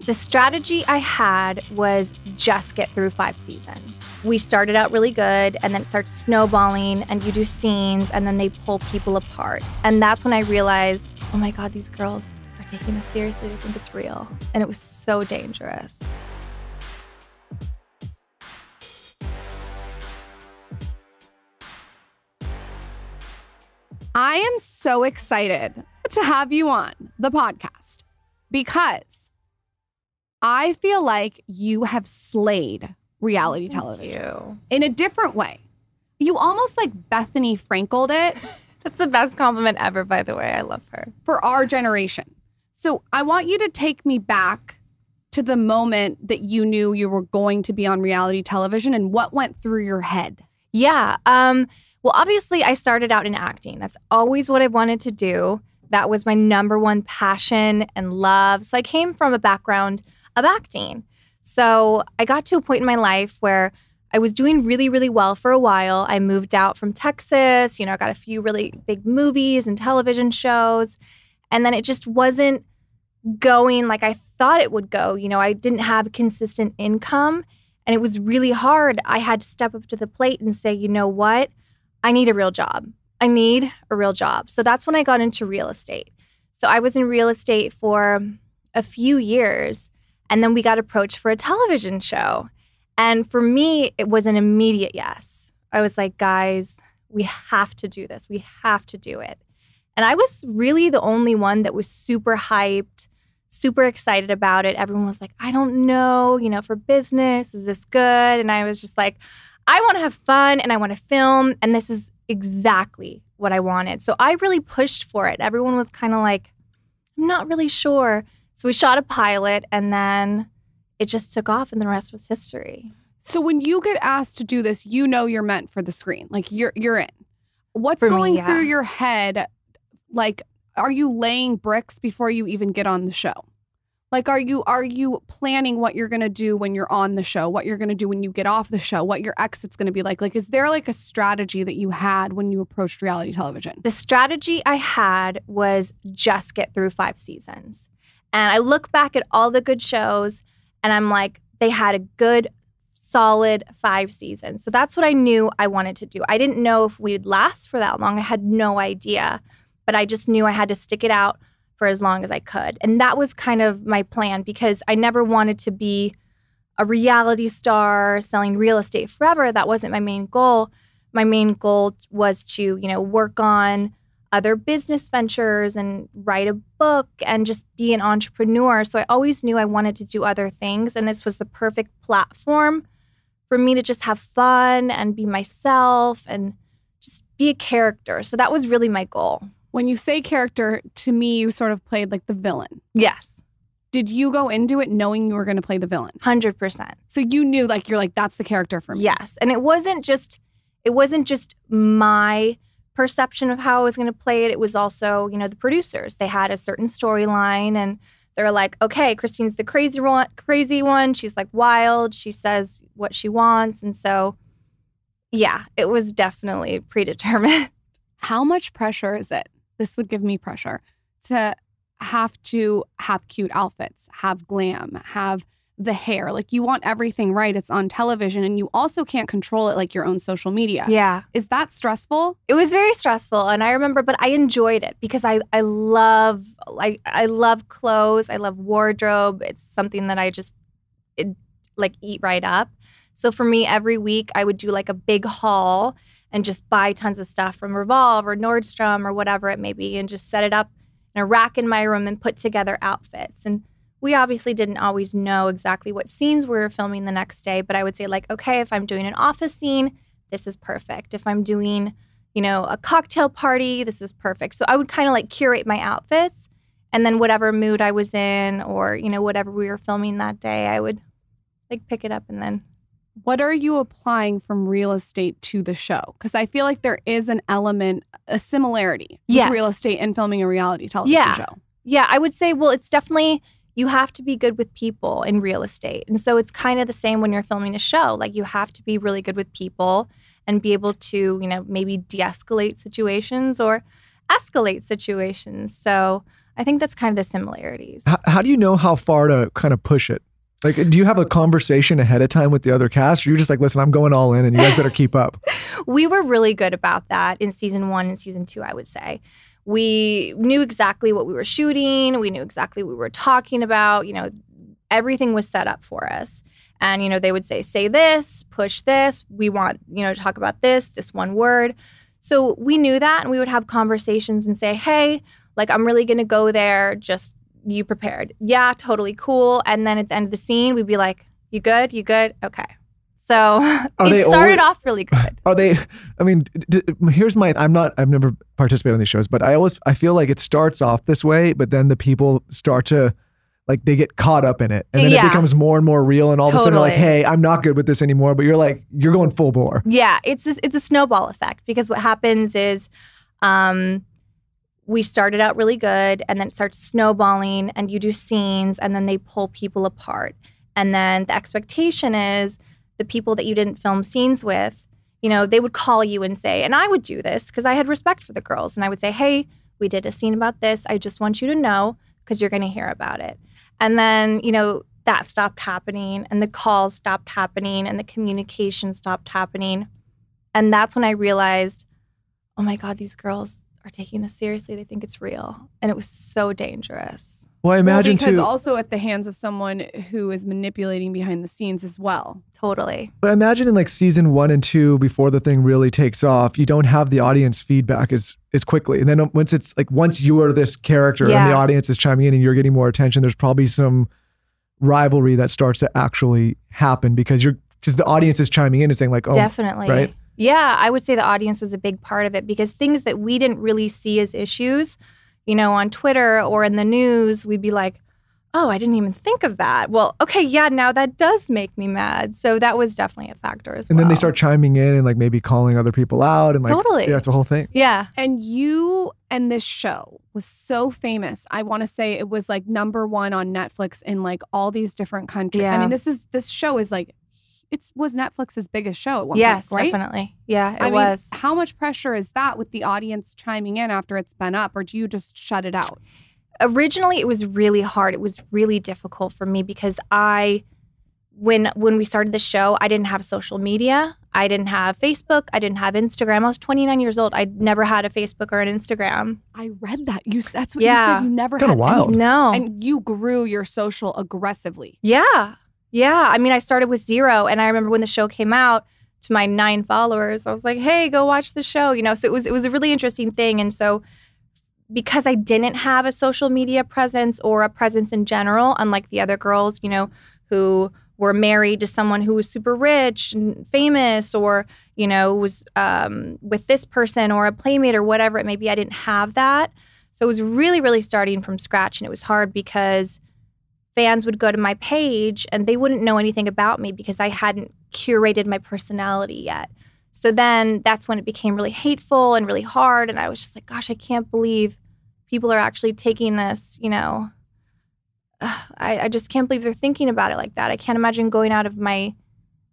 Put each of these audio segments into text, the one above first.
The strategy I had was just get through 5 seasons. We started out really good, and then it starts snowballing, and you do scenes, and then they pull people apart. And that's when I realized, oh my God, these girls are taking this seriously. They think it's real. And it was so dangerous. I am so excited to have you on the podcast because I feel like you have slayed reality television in a different way. You almost like Bethany Frankel'd it. That's the best compliment ever, by the way. I love her. For our generation. So I want you to take me back to the moment that you knew you were going to be on reality television and what went through your head. Yeah. Well, obviously, I started out in acting. That's always what I wanted to do. That was my number one passion and love. So I came from a background of acting. So I got to a point in my life where I was doing really, really well for a while. I moved out from Texas, I got a few really big movies and television shows. And then it just wasn't going like I thought it would go. I didn't have consistent income and it was really hard. I had to step up to the plate and say, you know what? I need a real job. I need a real job. So that's when I got into real estate. So I was in real estate for a few years. And then we got approached for a television show. And for me, it was an immediate yes. I was like, guys, we have to do this. We have to do it. And I was really the only one that was super hyped, super excited about it. Everyone was like, I don't know, for business, is this good? And I was just like, I want to have fun and I want to film. And this is exactly what I wanted. So I really pushed for it. Everyone was kind of like, I'm not really sure. So we shot a pilot and then it just took off and the rest was history. So when you get asked to do this, you're meant for the screen. Like you're in. What's going through your head? Like, are you laying bricks before you even get on the show? Like, are you planning what you're going to do when you're on the show, what you're going to do when you get off the show, what your exit's going to be like? Like, is there like a strategy that you had when you approached reality television? The strategy I had was just get through 5 seasons. And I look back at all the good shows and I'm like, they had a good, solid 5 seasons. So that's what I knew I wanted to do. I didn't know if we'd last for that long. I had no idea. But I just knew I had to stick it out for as long as I could. And that was kind of my plan because I never wanted to be a reality star selling real estate forever. That wasn't my main goal. My main goal was to, work on other business ventures and write a book and just be an entrepreneur. So I always knew I wanted to do other things. And this was the perfect platform for me to just have fun and be myself and just be a character. So that was really my goal. When you say character, to me, you sort of played like the villain. Yes. Did you go into it knowing you were going to play the villain? 100%. So you knew you're like, that's the character for me. Yes. And it wasn't just my perception of how I was going to play it. It was also, the producers. They had a certain storyline and they're like, okay, Christine's the crazy one. She's like wild. She says what she wants. And so, yeah, it was definitely predetermined. How much pressure is it? This would give me pressure to have cute outfits, have glam, have the hair. Like you want everything right. It's on television and you also can't control it like your own social media. Yeah. Is that stressful? It was very stressful. And I remember, but I enjoyed it because I love clothes. I love wardrobe. It's something that I just eat right up. So for me, every week I would do like a big haul and just buy tons of stuff from Revolve or Nordstrom or whatever it may be and just set it up in a rack in my room and put together outfits. And we obviously didn't always know exactly what scenes we were filming the next day, but I would say okay, if I'm doing an office scene, this is perfect. If I'm doing, a cocktail party, this is perfect. So I would kind of curate my outfits and then whatever mood I was in or, whatever we were filming that day, I would pick it up and then. What are you applying from real estate to the show? Because I feel like there is an element, a similarity with real estate and filming a reality television show. Yeah, I would say, it's definitely, you have to be good with people in real estate. And so it's kind of the same when you're filming a show. You have to be really good with people and be able to, maybe de-escalate situations or escalate situations. So I think that's kind of the similarities. How do you know how far to kind of push it? Like, do you have a conversation ahead of time with the other cast? Or you're just like, listen, I'm going all in and you guys better keep up. We were really good about that in season 1 and season 2, I would say. We knew exactly what we were shooting. We knew exactly what we were talking about. You know, everything was set up for us. And, you know, they would say this, push this. We want, you know, to talk about this one word. So we knew that, and we would have conversations and say, hey, like, I'm really going to go there. Just, you prepared? Yeah, totally cool. And then at the end of the scene, we'd be like, you good? You good? Okay. So it started off really good. Are they, I mean, here's my, I've never participated on these shows, but I feel like it starts off this way, but then the people start to, like, they get caught up in it. And then it becomes more and more real. And all of a sudden, they're like, hey, I'm not good with this anymore. But you're like, you're going full bore. Yeah, it's a snowball effect, because what happens is, we started out really good, and then it starts snowballing, and you do scenes, and then they pull people apart. And then the expectation is the people that you didn't film scenes with, you know, they would call you and say, and I would do this because I had respect for the girls. And I would say, hey, we did a scene about this. I just want you to know, because you're going to hear about it. And then, you know, that stopped happening, and the calls stopped happening, and the communication stopped happening. And that's when I realized, oh my God, these girls are taking this seriously. They think it's real. And it was so dangerous. Well, I imagine because also at the hands of someone who is manipulating behind the scenes as well. Totally. But I imagine in like season 1 and 2, before the thing really takes off, you don't have the audience feedback as quickly. And then once you are this character and the audience is chiming in and you're getting more attention, there's probably some rivalry that starts to actually happen because the audience is chiming in and saying like, oh, definitely. Right? Yeah, I would say the audience was a big part of it, because things that we didn't really see as issues, you know, on Twitter or in the news, we'd be like, oh, I didn't even think of that. Well, okay, yeah, now that does make me mad. So that was definitely a factor as well. And then they start chiming in and like maybe calling other people out and like, totally. Yeah, it's a whole thing. Yeah. And you and this show was so famous. I want to say it was like #1 on Netflix in like all these different countries. Yeah. I mean, this show is like, it was Netflix's biggest show at one yes, point, right? Definitely. Yeah, it was. How much pressure is that with the audience chiming in after it's been up, or do you just shut it out? Originally, it was really hard. It was really difficult for me because when we started the show, I didn't have social media. I didn't have Facebook. I didn't have Instagram. I was 29 years old. I'd never had a Facebook or an Instagram. I read that. That's what you said. You never had. Kind of wild. No. And you grew your social aggressively. Yeah. Yeah. I mean, I started with 0. And I remember when the show came out, to my 9 followers, I was like, hey, go watch the show. You know, so it was a really interesting thing. And so because I didn't have a social media presence or a presence in general, unlike the other girls, you know, who were married to someone who was super rich and famous, or, you know, was with this person or a playmate or whatever it may be, I didn't have that. So it was really, really starting from scratch. And it was hard because fans would go to my page and they wouldn't know anything about me because I hadn't curated my personality yet. So then that's when it became really hateful and really hard. And I was just like, gosh, I can't believe people are actually taking this, you know. I just can't believe they're thinking about it like that. I can't imagine going out of my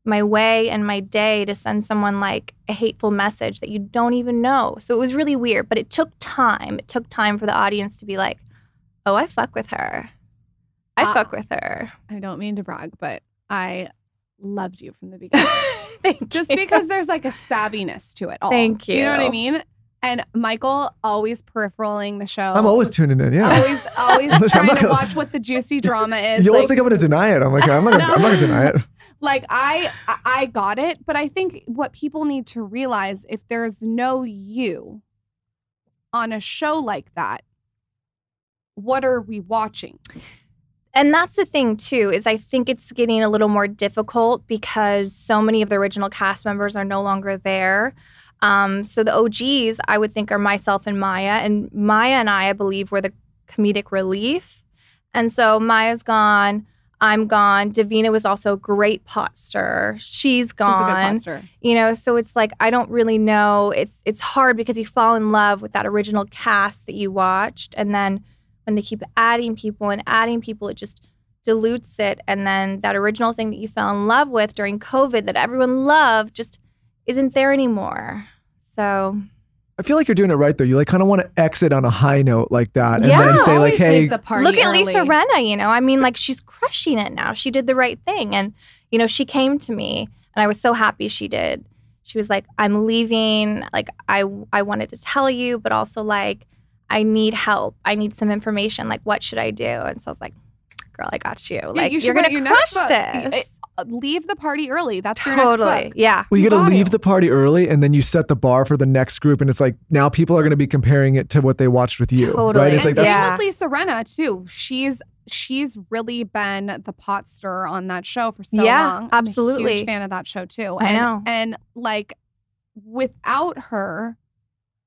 way and my day to send someone like a hateful message that you don't even know. So it was really weird, but it took time. It took time for the audience to be like, oh, I fuck with her. I fuck with her. I don't mean to brag, but I loved you from the beginning. Thank Just you. because there's like a savviness to it all. Thank you. You know what I mean? And Michael always periperaling the show. I'm always tuning in, yeah. Always trying to watch what the juicy drama is. You always think I'm going to deny it. I'm like, I'm not going to deny it. Like, I got it, but I think what people need to realize, if there's no you on a show like that, what are we watching? And that's the thing, too, is I think it's getting a little more difficult because so many of the original cast members are no longer there. So the OGs, I would think, are myself and Maya. And Maya and I believe, were the comedic relief. And so Maya's gone. I'm gone. Davina was also a great pot stirrer. She's gone. She's a good pot stirrer. You know, so it's like, I don't really know. It's hard because you fall in love with that original cast that you watched. And then when they keep adding people, it just dilutes it. And then that original thing that you fell in love with during COVID that everyone loved just isn't there anymore. So I feel like you're doing it right though. You like kind of want to exit on a high note like that, and then say like, "Hey, look at Lisa Rinna." You know, I mean, like she's crushing it now. She did the right thing, and you know, she came to me, and I was so happy she did. She was like, "I'm leaving. Like, I wanted to tell you, but also like, I need help. I need some information. Like, what should I do?" And so I was like, "Girl, I got you. Like, you're gonna crush this." Leave the party early. That's your totally next book. Yeah. Well, you got to leave the party early, and then you set the bar for the next group, and it's like now people are going to be comparing it to what they watched with you. Totally. Right? It's like with Lisa Rinna too. She's really been the pot stirrer on that show for so long. Absolutely. I'm a huge fan of that show too. I know. And like without her,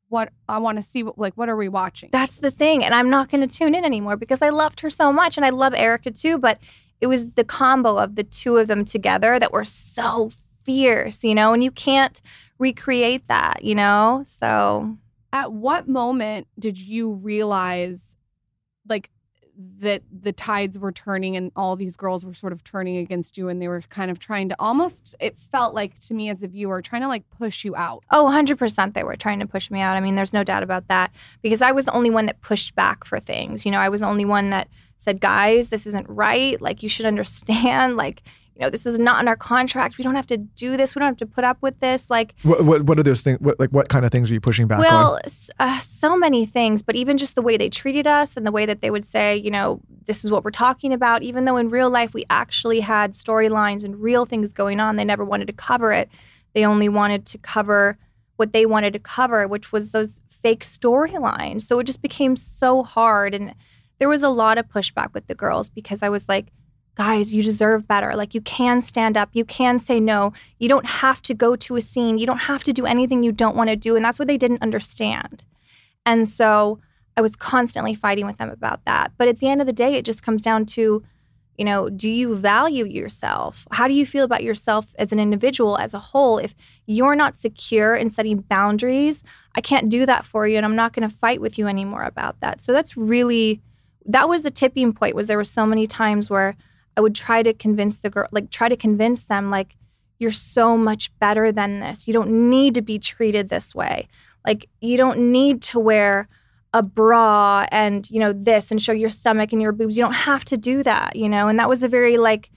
what I want to see, what are we watching? That's the thing. And I'm not going to tune in anymore because I loved her so much, and I love Erica too, but it was the combo of the two of them together that were so fierce, you know, and you can't recreate that, you know? So at what moment did you realize like that the tides were turning and all these girls were sort of turning against you, and they were kind of trying to almost, it felt like to me as a viewer, trying to like push you out? Oh, 100% they were trying to push me out. I mean, there's no doubt about that, because I was the only one that pushed back for things. You know, I was the only one that said, guys, this isn't right. Like, you should understand, like, you know, this is not in our contract. We don't have to do this. We don't have to put up with this. Like, what are those things? What kind of things are you pushing back on? Well, so many things, but even just the way they treated us and the way that they would say, you know, this is what we're talking about, even though in real life we actually had storylines and real things going on. They never wanted to cover it. They only wanted to cover what they wanted to cover, which was those fake storylines. So it just became so hard. And there was a lot of pushback with the girls because I was like, guys, you deserve better. Like, you can stand up. You can say no. You don't have to go to a scene. You don't have to do anything you don't want to do. And that's what they didn't understand. And so I was constantly fighting with them about that. But at the end of the day, it just comes down to, you know, do you value yourself? How do you feel about yourself as an individual, as a whole? If you're not secure in setting boundaries, I can't do that for you. And I'm not going to fight with you anymore about that. So that was the tipping point. Was there were so many times where I would try to convince the girl, like try to convince them, like, you're so much better than this. You don't need to be treated this way. Like, you don't need to wear a bra and, you know, this and show your stomach and your boobs. You don't have to do that, you know? And that was a very, like,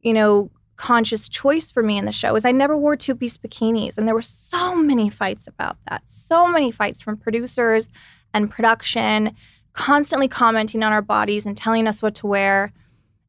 you know, conscious choice for me in the show is I never wore two-piece bikinis. And there were so many fights about that. So many fights from producers and production, constantly commenting on our bodies and telling us what to wear.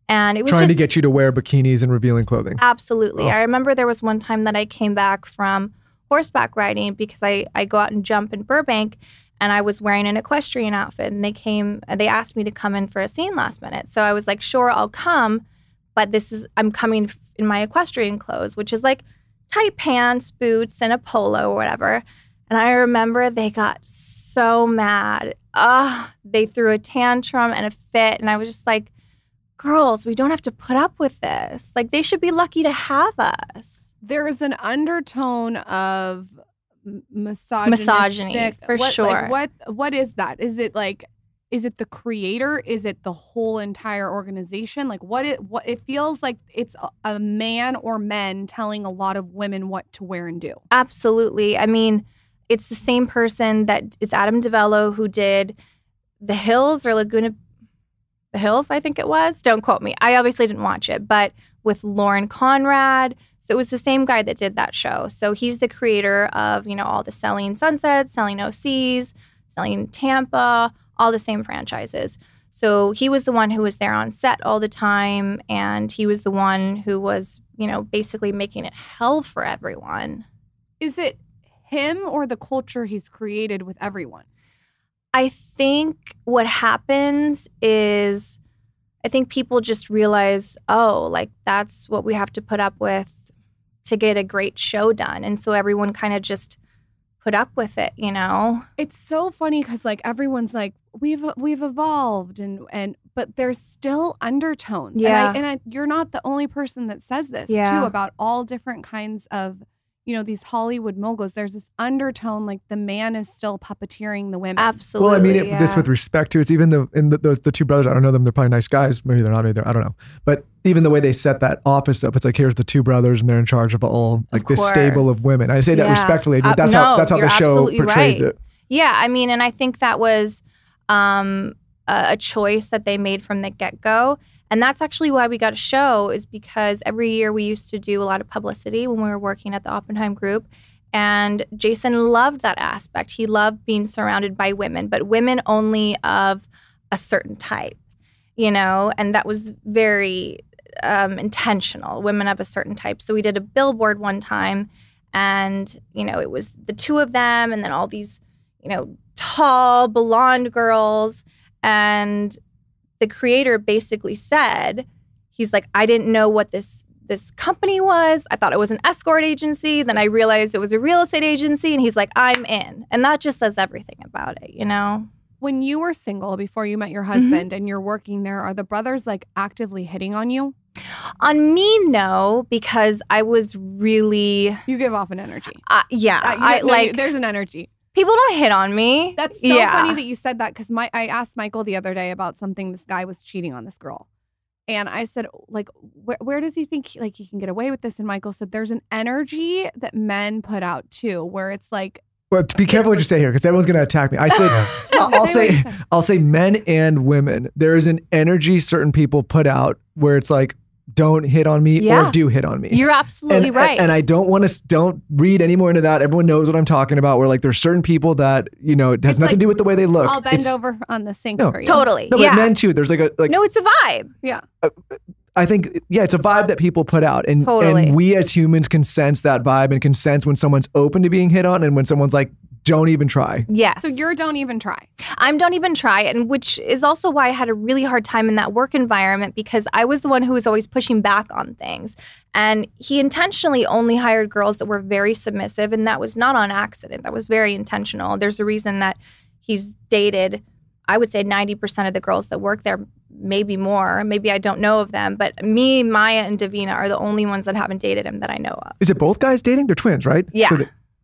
And it was trying to get you to wear bikinis and revealing clothing. Absolutely. Oh. I remember there was one time that I came back from horseback riding because I go out and jump in Burbank, and I was wearing an equestrian outfit, and they asked me to come in for a scene last minute. So I was like, sure, I'll come, but I'm coming in my equestrian clothes, which is like tight pants, boots, and a polo or whatever. And I remember they got so mad. They threw a tantrum and a fit, and I was just like, girls, we don't have to put up with this. Like, they should be lucky to have us. There is an undertone of misogyny for sure. Like, what is that? Is it the creator? Is it the whole entire organization? Like, what it feels like it's a man or men telling a lot of women what to wear and do. Absolutely. I mean, it's the same person it's Adam DeVello who did The Hills or Laguna The Hills, I think it was. Don't quote me. I obviously didn't watch it, but with Lauren Conrad. So it was the same guy that did that show. So he's the creator of, you know, all the Selling Sunsets, Selling OCs, Selling Tampa, all the same franchises. So he was the one who was there on set all the time, and he was the one who was, you know, basically making it hell for everyone. Is it him or the culture he's created with everyone? I think what happens is I think people just realize, oh, like, that's what we have to put up with to get a great show done. And so everyone kind of just put up with it, you know? It's so funny because, like, everyone's like, we've evolved but there's still undertones. Yeah. And you're not the only person that says this, yeah. too, about all different kinds of you know, these Hollywood moguls, there's this undertone like the man is still puppeteering the women. Absolutely. Well, I mean, this with respect to, it's even the two brothers, I don't know them, they're probably nice guys. Maybe they're not, maybe they're, I don't know. But even the way they set that office up, it's like, here's the two brothers and they're in charge of all, like this stable of women. I say that respectfully, but that's how the show portrays it. Yeah, I mean, and I think that was a choice that they made from the get-go. And that's actually why we got a show, is because every year we used to do a lot of publicity when we were working at the Oppenheim group. And Jason loved that aspect. He loved being surrounded by women, but women only of a certain type, you know, and that was very intentional, women of a certain type. So we did a billboard one time, and, you know, it was the two of them and then all these, you know, tall, blonde girls. And the creator basically said, he's like, I didn't know what this company was. I thought it was an escort agency. Then I realized it was a real estate agency. And he's like, I'm in. And that just says everything about it, you know? When you were single before you met your husband and you're working there, are the brothers like actively hitting on you? On me, no, because I was really... You give off an energy. There's an energy. People don't hit on me. That's so funny that you said that, because I asked Michael the other day about something. This guy was cheating on this girl. And I said, like, where does he think he can get away with this? And Michael said, there's an energy that men put out too, where it's like... Well, be careful what you say here, because everyone's going to attack me. I said, I'll say men and women. There is an energy certain people put out where it's like, don't hit on me or do hit on me. You're absolutely right. And I don't read any more into that. Everyone knows what I'm talking about, where like there's certain people that, you know, it has nothing to do with the way they look. I'll bend over on the sink for you. Totally. No, but men too. There's like no, it's a vibe. Yeah. I think, it's a vibe that people put out. And we as humans can sense that vibe and can sense when someone's open to being hit on and when someone's like, don't even try. Yes. So you're don't even try. I'm don't even try. And which is also why I had a really hard time in that work environment, because I was the one who was always pushing back on things. And he intentionally only hired girls that were very submissive. And that was not on accident. That was very intentional. There's a reason that he's dated, I would say 90% of the girls that work there, maybe more. Maybe I don't know of them. But me, Maya, and Davina are the only ones that haven't dated him that I know of. Is it both guys dating? They're twins, right? Yeah.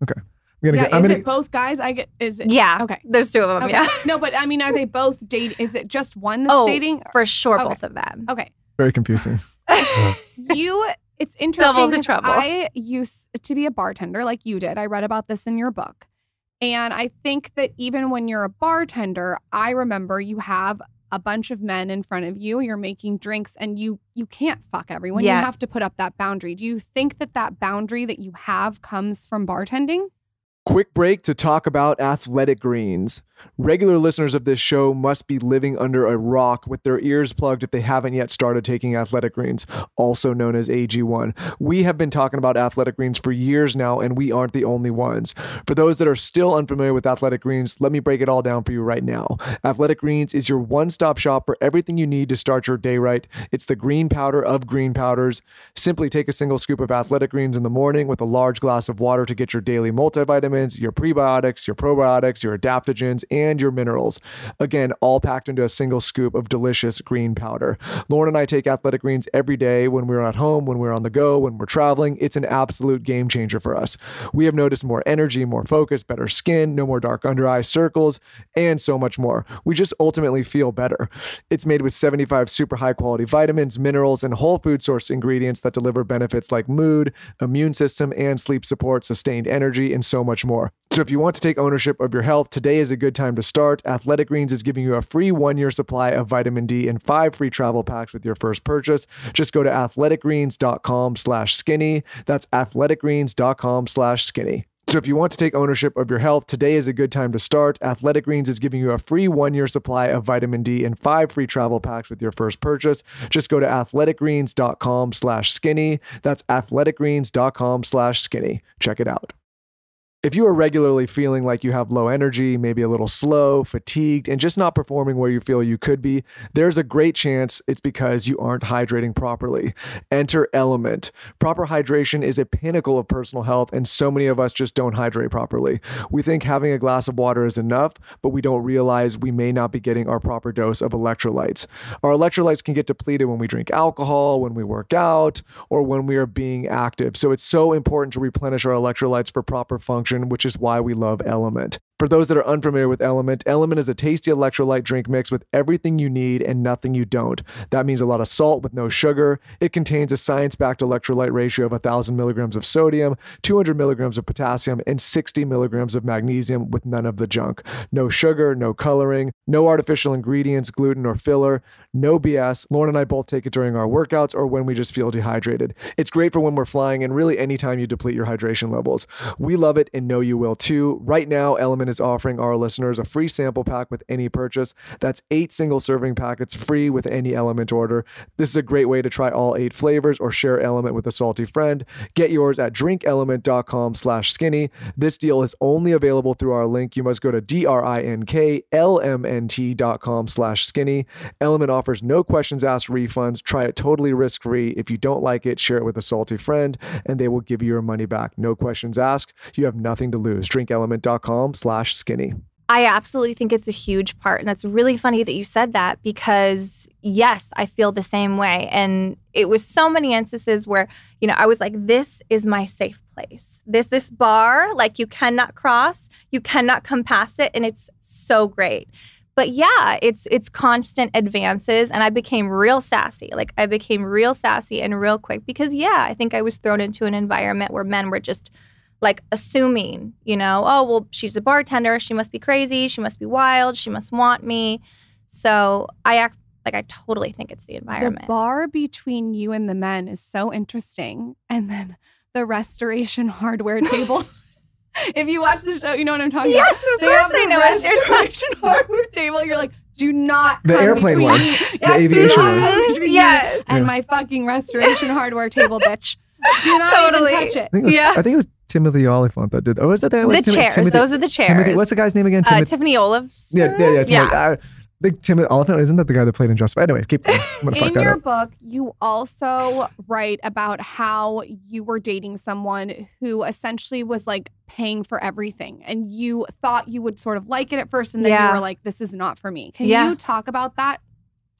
Okay. Is it both guys? Yeah. Okay. There's two of them. Okay. Yeah. No, but I mean, are they both dating? Is it just one that's dating? For sure, both of them. Okay. Very confusing. It's interesting. Double the trouble. I used to be a bartender like you did. I read about this in your book. And I think that even when you're a bartender, I remember you have a bunch of men in front of you, you're making drinks, and you can't fuck everyone. You have to put up that boundary. Do you think that boundary that you have comes from bartending? Quick break to talk about Athletic Greens. Regular listeners of this show must be living under a rock with their ears plugged if they haven't yet started taking Athletic Greens, also known as AG1. We have been talking about Athletic Greens for years now, and we aren't the only ones. For those that are still unfamiliar with Athletic Greens, let me break it all down for you right now. Athletic Greens is your one-stop shop for everything you need to start your day right. It's the green powder of green powders. Simply take a single scoop of Athletic Greens in the morning with a large glass of water to get your daily multivitamins, your prebiotics, your probiotics, your adaptogens, and your minerals. Again, all packed into a single scoop of delicious green powder. Lauren and I take Athletic Greens every day when we're at home, when we're on the go, when we're traveling. It's an absolute game changer for us. We have noticed more energy, more focus, better skin, no more dark under eye circles, and so much more. We just ultimately feel better. It's made with 75 super high quality vitamins, minerals, and whole food source ingredients that deliver benefits like mood, immune system, and sleep support, sustained energy, and so much more. So if you want to take ownership of your health, today is a good time to start. Athletic Greens is giving you a free 1-year supply of vitamin D and 5 free travel packs with your first purchase. Just go to athleticgreens.com/skinny. That's athleticgreens.com/skinny. So if you want to take ownership of your health, today is a good time to start. Athletic Greens is giving you a free 1-year supply of vitamin D and 5 free travel packs with your first purchase. Just go to athleticgreens.com/skinny. That's athleticgreens.com/skinny. Check it out. If you are regularly feeling like you have low energy, maybe a little slow, fatigued, and just not performing where you feel you could be, there's a great chance it's because you aren't hydrating properly. Enter Element. Proper hydration is a pinnacle of personal health, and so many of us just don't hydrate properly. We think having a glass of water is enough, but we don't realize we may not be getting our proper dose of electrolytes. Our electrolytes can get depleted when we drink alcohol, when we work out, or when we are being active. So it's so important to replenish our electrolytes for proper function, which is why we love Element. For those that are unfamiliar with Element, Element is a tasty electrolyte drink mix with everything you need and nothing you don't. That means a lot of salt with no sugar. It contains a science-backed electrolyte ratio of 1,000 milligrams of sodium, 200 milligrams of potassium, and 60 milligrams of magnesium with none of the junk. No sugar, no coloring, no artificial ingredients, gluten, or filler, no BS. Lauren and I both take it during our workouts or when we just feel dehydrated. It's great for when we're flying and really anytime you deplete your hydration levels. We love it and know you will too. Right now, Element is offering our listeners a free sample pack with any purchase. That's 8 single serving packets free with any Element order. This is a great way to try all 8 flavors or share Element with a salty friend. Get yours at drinkelement.com/skinny. This deal is only available through our link. You must go to drinklmnt.com/skinny. Element offers no questions asked refunds. Try it totally risk-free. If you don't like it, share it with a salty friend and they will give you your money back. No questions asked. You have nothing to lose. drinkelement.com/skinny. I absolutely think it's a huge part. And that's really funny that you said that because, yes, I feel the same way. And it was so many instances where, I was like, this is my safe place. This bar, like you cannot cross, you cannot come past it. And it's so great. But yeah, it's constant advances. And I became real sassy. Like I became real sassy and real quick because, I think I was thrown into an environment where men were just like assuming, oh, well, she's a bartender. She must be crazy. She must be wild. She must want me. So I totally think it's the environment. The bar between you and the men is so interesting. And then the restoration hardware table. If you watch the show, you know what I'm talking about. Yes, of course I know. Restoration hardware table. You're like, do not the airplane one. The aviation one. Yes. And my fucking restoration hardware table, bitch. Do not even touch it. I think it was Timothy Oliphant that did. Or was it the chairs? Those are the chairs. Timothy, what's the guy's name again? Tiffany Olives. Yeah. I think Timothy Oliphant, isn't that the guy that played in Justified? Anyway, keep going. In your book, you also write about how you were dating someone who essentially was like paying for everything, and you thought you would sort of like it at first, and then you were like, "This is not for me." Can you talk about that?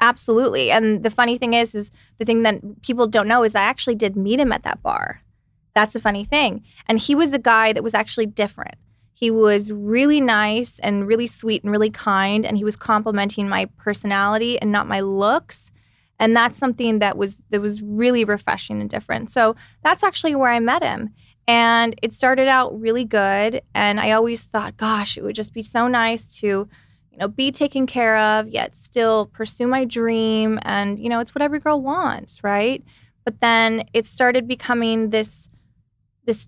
Absolutely. And the funny thing is the thing that people don't know is I actually did meet him at that bar. That's the funny thing. And he was a guy that was actually different. He was really nice and really sweet and really kind. And he was complimenting my personality and not my looks. And that's something that was really refreshing and different. So that's actually where I met him. And it started out really good. And I always thought, gosh, it would just be so nice to be taken care of, yet still pursue my dream. And, it's what every girl wants, right? But then it started becoming this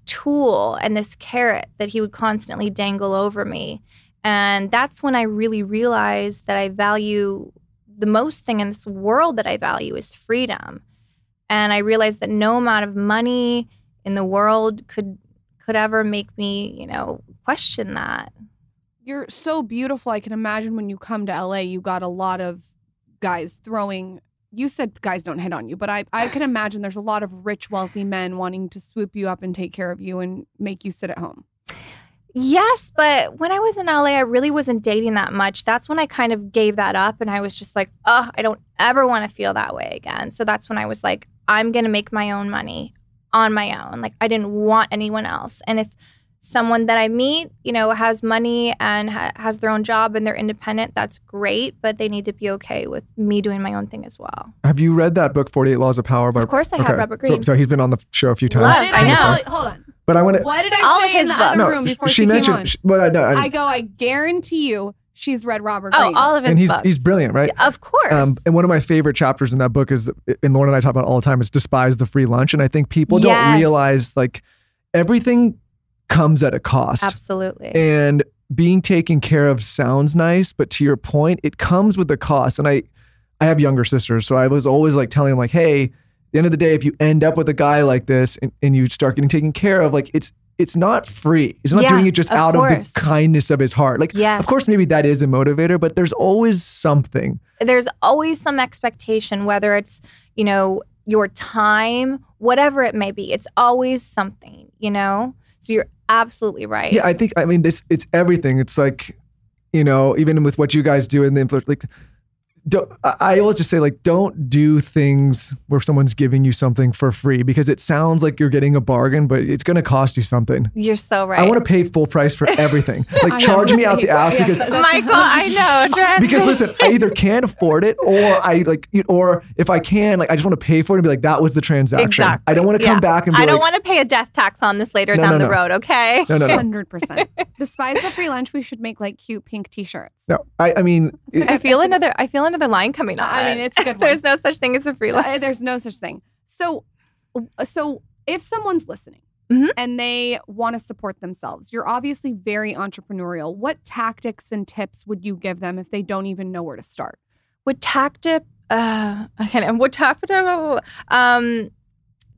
tool and this carrot that he would constantly dangle over me. And that's when I really realized that I value the most thing in this world that I value is freedom. And I realized that no amount of money in the world could ever make me, question that. You're so beautiful. I can imagine when you come to LA, you got a lot of guys throwing. You said guys don't hit on you, but I can imagine there's a lot of rich, wealthy men wanting to swoop you up and take care of you and make you sit at home. Yes, but when I was in LA, I really wasn't dating that much. That's when I kind of gave that up and I was just like, I don't ever want to feel that way again. So that's when I was like, I'm going to make my own money on my own. Like I didn't want anyone else. And if someone that I meet, has money and has their own job and they're independent, that's great, but they need to be okay with me doing my own thing as well. Have you read that book, 48 Laws of Power? Of course I have, Robert Greene. So he's been on the show a few times. I know. Hold on. But I want to. What did I say in the other room before she mentioned, came on? I guarantee you she's read Robert Greene. All of his books. He's brilliant, right? Yeah, of course. And one of my favorite chapters in that book is, and Lauren and I talk about it all the time, is despise the free lunch. And I think people don't realize like everything comes at a cost. Absolutely. And being taken care of sounds nice, but to your point, it comes with a cost. And I have younger sisters, so I was always like telling them like, hey, at the end of the day, if you end up with a guy like this and you start getting taken care of, like it's it's not free. He's not doing it just out of the kindness of his heart. Like, of course, maybe that is a motivator, but there's always something. There's always some expectation, whether it's, you know, your time, whatever it may be. It's always something, you know? So you're absolutely right. Yeah, I mean, it's everything. It's like, you know, even with what you guys do in the influence, like, I always just say, like, don't do things where someone's giving you something for free, because it sounds like you're getting a bargain, but it's going to cost you something. You're so right. I want to pay full price for everything. Like, charge me out the ass, because Michael, I know. Because listen, I either can't afford it, or if I can, like, I just want to pay for it and be like, that was the transaction. Exactly. I don't want to come back and be I don't want to pay a death tax on this later down the road. Okay. No. 100%. Despite the free lunch, we should make like cute pink T-shirts. No, I mean, I feel another line coming on. I mean, it's a good one. There's no such thing as a free lunch. There's no such thing. So if someone's listening and they want to support themselves, you're obviously very entrepreneurial. What tactics and tips would you give them if they don't even know where to start?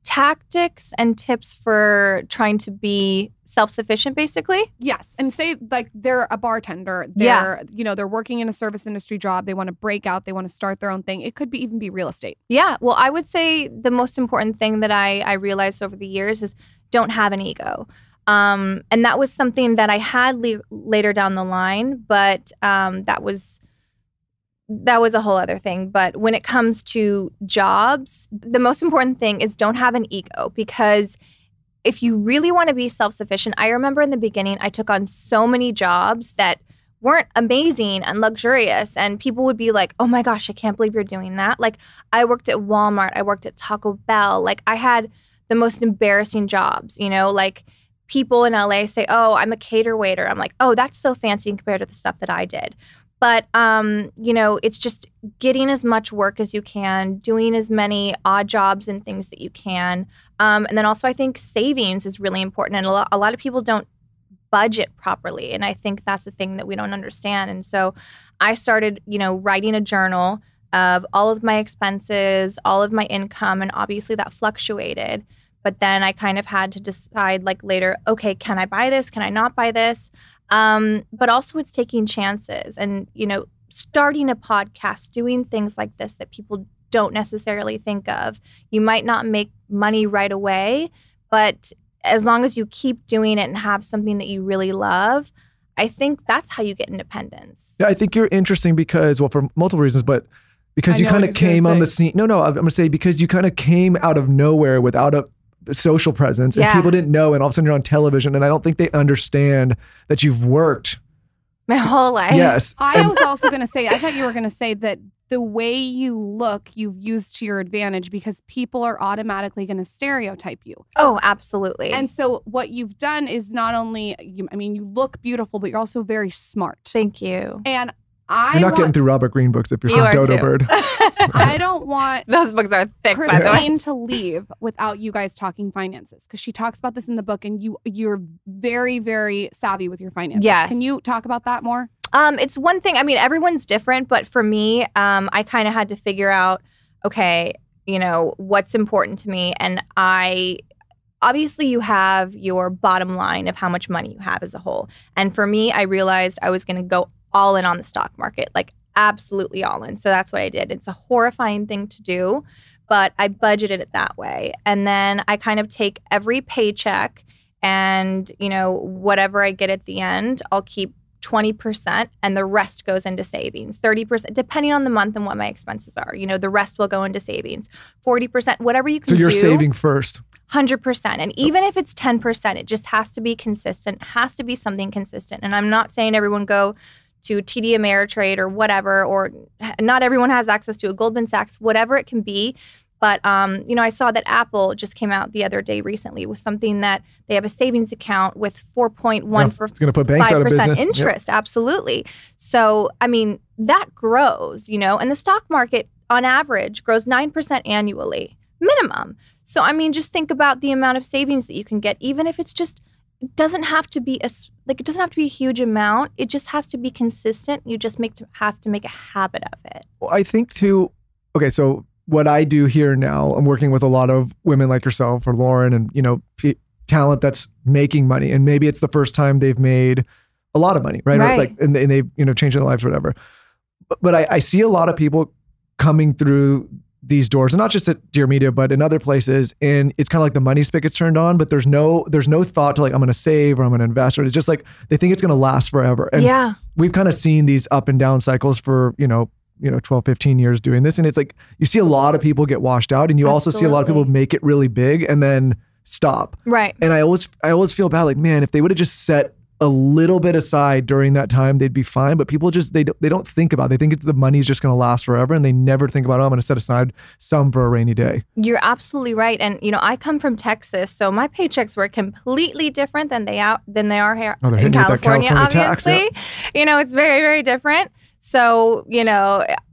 Tactics and tips for trying to be self-sufficient, basically? Yes. And say like they're a bartender. They're working in a service industry job. They want to break out. They want to start their own thing. It could even be real estate. Yeah. Well, I would say the most important thing that I realized over the years is don't have an ego. And that was something that I had later down the line, but that was a whole other thing. But when it comes to jobs, the most important thing is don't have an ego, because if you really want to be self-sufficient, I remember in the beginning, I took on so many jobs that weren't amazing and luxurious. And people would be like, oh my gosh, I can't believe you're doing that. Like, I worked at Walmart. I worked at Taco Bell. Like, I had the most embarrassing jobs, you know, like people in LA say, oh, I'm a cater waiter. I'm like, oh, that's so fancy compared to the stuff that I did. But, you know, it's just getting as much work as you can, doing as many odd jobs and things that you can. And then also I think savings is really important. And a lot of people don't budget properly. And I think that's the thing that we don't understand. And so I started, you know, writing a journal of all of my expenses, all of my income. And obviously that fluctuated. But then I kind of had to decide like later, okay, can I buy this? Can I not buy this? But also it's taking chances and, you know, starting a podcast, doing things like this that people don't necessarily think of. You might not make money right away, but as long as you keep doing it and have something that you really love, I think that's how you get independence. Yeah, I think you're interesting because, well, for multiple reasons, but because you kind of came on the scene. No, I'm going to say because you kind of came out of nowhere without a social presence and people didn't know, and all of a sudden you're on television, and I don't think they understand that you've worked my whole life. Yes. I was also going to say, I thought you were going to say that the way you look, you've used to your advantage because people are automatically going to stereotype you. Oh, absolutely. And so what you've done is not only, you look beautiful, but you're also very smart. Thank you. And you're not getting through Robert Greene books if you're some dodo bird. I don't want those books are thick, Christine, by the way, to leave without you guys talking finances, because she talks about this in the book, and you're very, very savvy with your finances. Yes. Can you talk about that more? It's one thing. I mean, everyone's different, but for me, I kind of had to figure out, okay, you know, what's important to me, and obviously you have your bottom line of how much money you have as a whole, and for me, I realized I was going to go all in on the stock market, like absolutely all in. So that's what I did. It's a horrifying thing to do, but I budgeted it that way. And then I kind of take every paycheck and, you know, whatever I get at the end, I'll keep 20% and the rest goes into savings. 30%, depending on the month and what my expenses are. You know, the rest will go into savings. 40%, whatever you can do. So you're saving first. 100%. And even if it's 10%, it just has to be consistent. It has to be something consistent. And I'm not saying everyone go to TD Ameritrade or whatever, or not everyone has access to a Goldman Sachs, whatever it can be. But, you know, I saw that Apple just came out the other day recently with something that they have a savings account with 4.1 for it's going to put banks out of business. interest. Yep. Absolutely. So, I mean, that grows, you know, and the stock market on average grows 9% annually, minimum. So, I mean, just think about the amount of savings that you can get, even if it's just, it doesn't have to be a huge amount. It just has to be consistent. You just have to make a habit of it. Well, I think too, okay, so what I do here now, I'm working with a lot of women like yourself or Lauren and, you know, talent that's making money, and maybe it's the first time they've made a lot of money, right? Or like, and they've, you know, changed their lives or whatever. But I see a lot of people coming through these doors, and not just at Dear Media, but in other places. And it's kind of like the money spigot turned on, but there's no thought to like, I'm going to save or I'm going to invest, or it's just like, they think it's going to last forever. And we've kind of seen these up and down cycles for, 12, 15 years doing this. And it's like, you see a lot of people get washed out, and you also see a lot of people make it really big and then stop. Right. And I always feel bad. Like, man, if they would have just set a little bit aside during that time, they'd be fine. But people just, they don't think about it. They think the money's just going to last forever, and they never think about, oh, I'm going to set aside some for a rainy day. You're absolutely right. And, I come from Texas, so my paychecks were completely different than they are here in California, obviously. Tax, yeah. It's very, very different. So,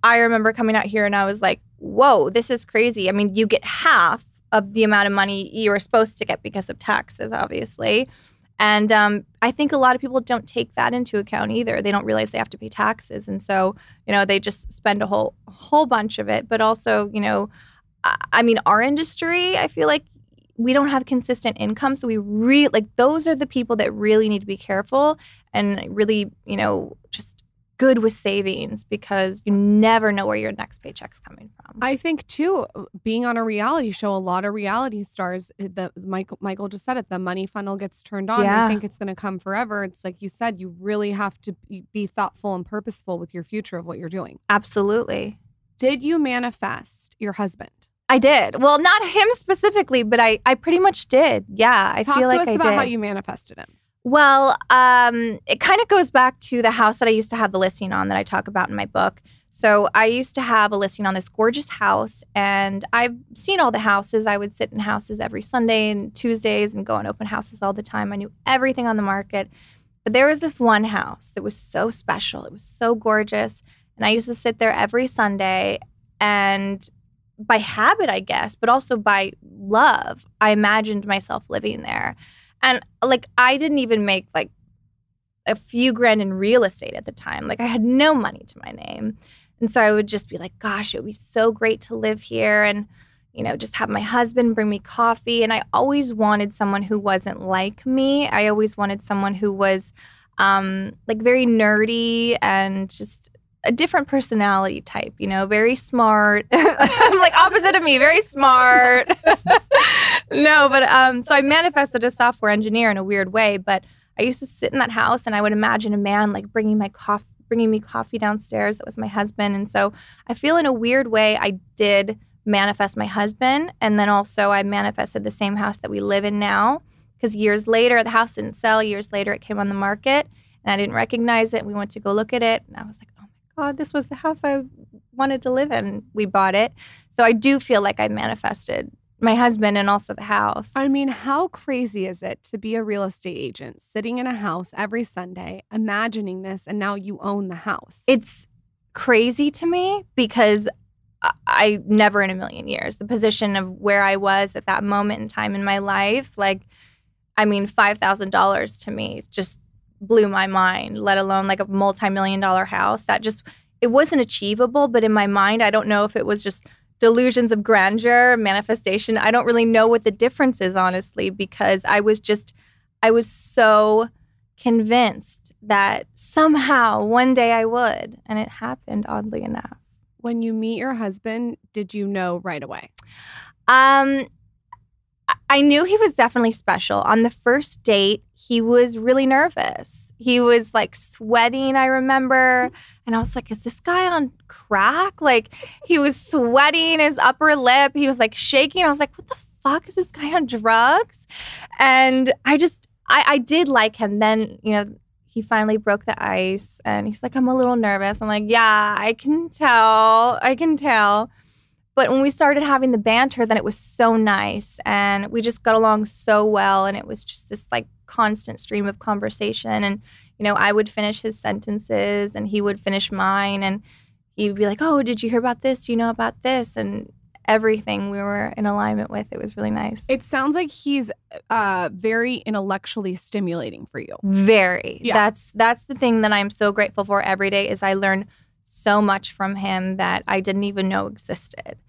I remember coming out here and I was like, whoa, this is crazy. I mean, you get half of the amount of money you were supposed to get because of taxes, obviously. And I think a lot of people don't take that into account either. They don't realize they have to pay taxes. And so, they just spend a whole bunch of it. But also, I mean, our industry, I feel like we don't have consistent income. So we really, like, those are the people that really need to be careful and really, just good with savings, because you never know where your next paycheck's coming from. I think too, being on a reality show, a lot of reality stars, Michael just said it, the money funnel gets turned on. Yeah. They think it's going to come forever. It's like you said, you really have to be thoughtful and purposeful with your future of what you're doing. Absolutely. Did you manifest your husband? I did. Well, not him specifically, but I pretty much did. Yeah, I feel like I did. Talk to us about how you manifested him. Well, it kind of goes back to the house that I used to have the listing on that I talk about in my book. So I used to have a listing on this gorgeous house, and I've seen all the houses. I would sit in houses every Sunday and Tuesdays and go on open houses all the time. I knew everything on the market. But there was this one house that was so special. It was so gorgeous. And I used to sit there every Sunday, and by habit, I guess, but also by love, I imagined myself living there. And like, I didn't even make like a few grand in real estate at the time. Like, I had no money to my name. And so I would just be like, gosh, it would be so great to live here and, just have my husband bring me coffee. And I always wanted someone who wasn't like me. I always wanted someone who was like very nerdy and just a different personality type, very smart. I'm like opposite of me, very smart. No, but so I manifested a software engineer in a weird way, but I used to sit in that house and I would imagine a man like bringing me coffee downstairs. That was my husband. And so I feel in a weird way I did manifest my husband, and then also I manifested the same house that we live in now, because years later the house didn't sell. Years later it came on the market and I didn't recognize it. We went to go look at it and I was like, oh my God, this was the house I wanted to live in. We bought it. So I do feel like I manifested my husband and also the house. I mean, how crazy is it to be a real estate agent sitting in a house every Sunday, imagining this, and now you own the house? It's crazy to me because I never in a million years, the position of where I was at that moment in time in my life, like, I mean, $5,000 to me just blew my mind, let alone like a multi-million-dollar house. That just, it wasn't achievable, but in my mind, I don't know if it was just delusions of grandeur, manifestation. I don't really know what the difference is, honestly, because I was so convinced that somehow one day I would, and it happened, oddly enough. When you meet your husband, did you know right away? I knew he was definitely special. On the first date, he was really nervous. He was like sweating, I remember. And I was like, is this guy on crack? Like, he was sweating, his upper lip. He was like shaking. I was like, what the fuck? Is this guy on drugs? And I did like him. Then, he finally broke the ice and he's like, I'm a little nervous. I'm like, yeah, I can tell. But when we started having the banter, then it was so nice and we just got along so well. And it was just this like constant stream of conversation. And, I would finish his sentences and he would finish mine. And he'd be like, oh, did you hear about this? Do you know about this? And everything we were in alignment with. It was really nice. It sounds like he's very intellectually stimulating for you. Very. Yeah. That's the thing that I'm so grateful for every day is I learn so much from him that I didn't even know existed.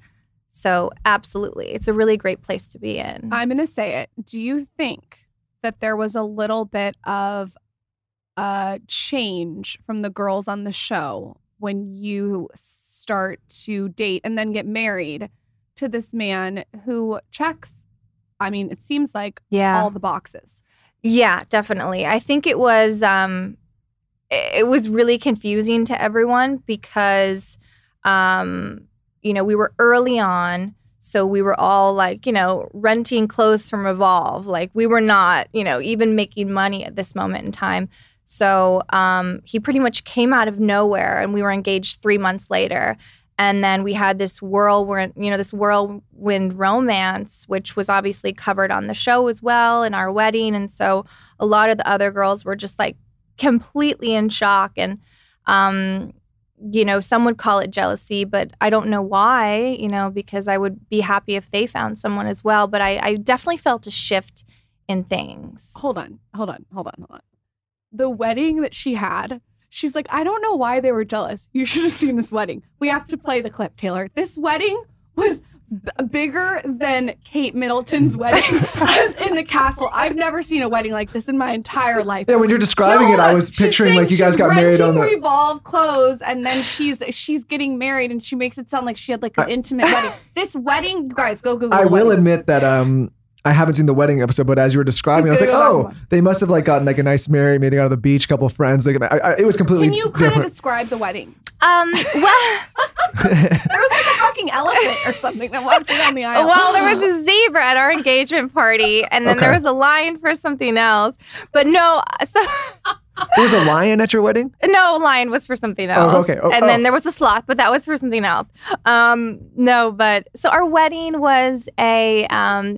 So absolutely, it's a really great place to be in. I'm going to say it. Do you think that there was a little bit of a change from the girls on the show when you start to date and then get married to this man who checks, I mean, it seems like all the boxes? Yeah, definitely. I think it was really confusing to everyone because, we were early on. So we were all like, renting clothes from Revolve. Like we were not, even making money at this moment in time. So he pretty much came out of nowhere and we were engaged 3 months later. And then we had this whirlwind romance, which was obviously covered on the show as well in our wedding. And so a lot of the other girls were just like completely in shock. And, some would call it jealousy, but I don't know why, because I would be happy if they found someone as well. But I definitely felt a shift in things. Hold on. The wedding that she had, she's like, I don't know why they were jealous. You should have seen this wedding. We have to play the clip, Taylor. This wedding was bigger than Kate Middleton's wedding in the castle. I've never seen a wedding like this in my entire life. Yeah, when you're describing it, I was picturing like you guys got married on the Revolve clothes, and then she's getting married, and she makes it sound like she had like an intimate wedding. This wedding, you guys, go Google. I will admit that I haven't seen the wedding episode, but as you were describing, I was like, oh, they must have like gotten like a nice marry, maybe out of the beach, couple of friends. Like, it was completely. Can you kind of describe the wedding? Well, there was like a fucking elephant or something that walked down the aisle. Well, there was a zebra at our engagement party, and then there was a lion for something else. But no, so there was a lion at your wedding? No, lion was for something else. Oh, okay. And then there was a sloth, but that was for something else. No, but so our wedding was a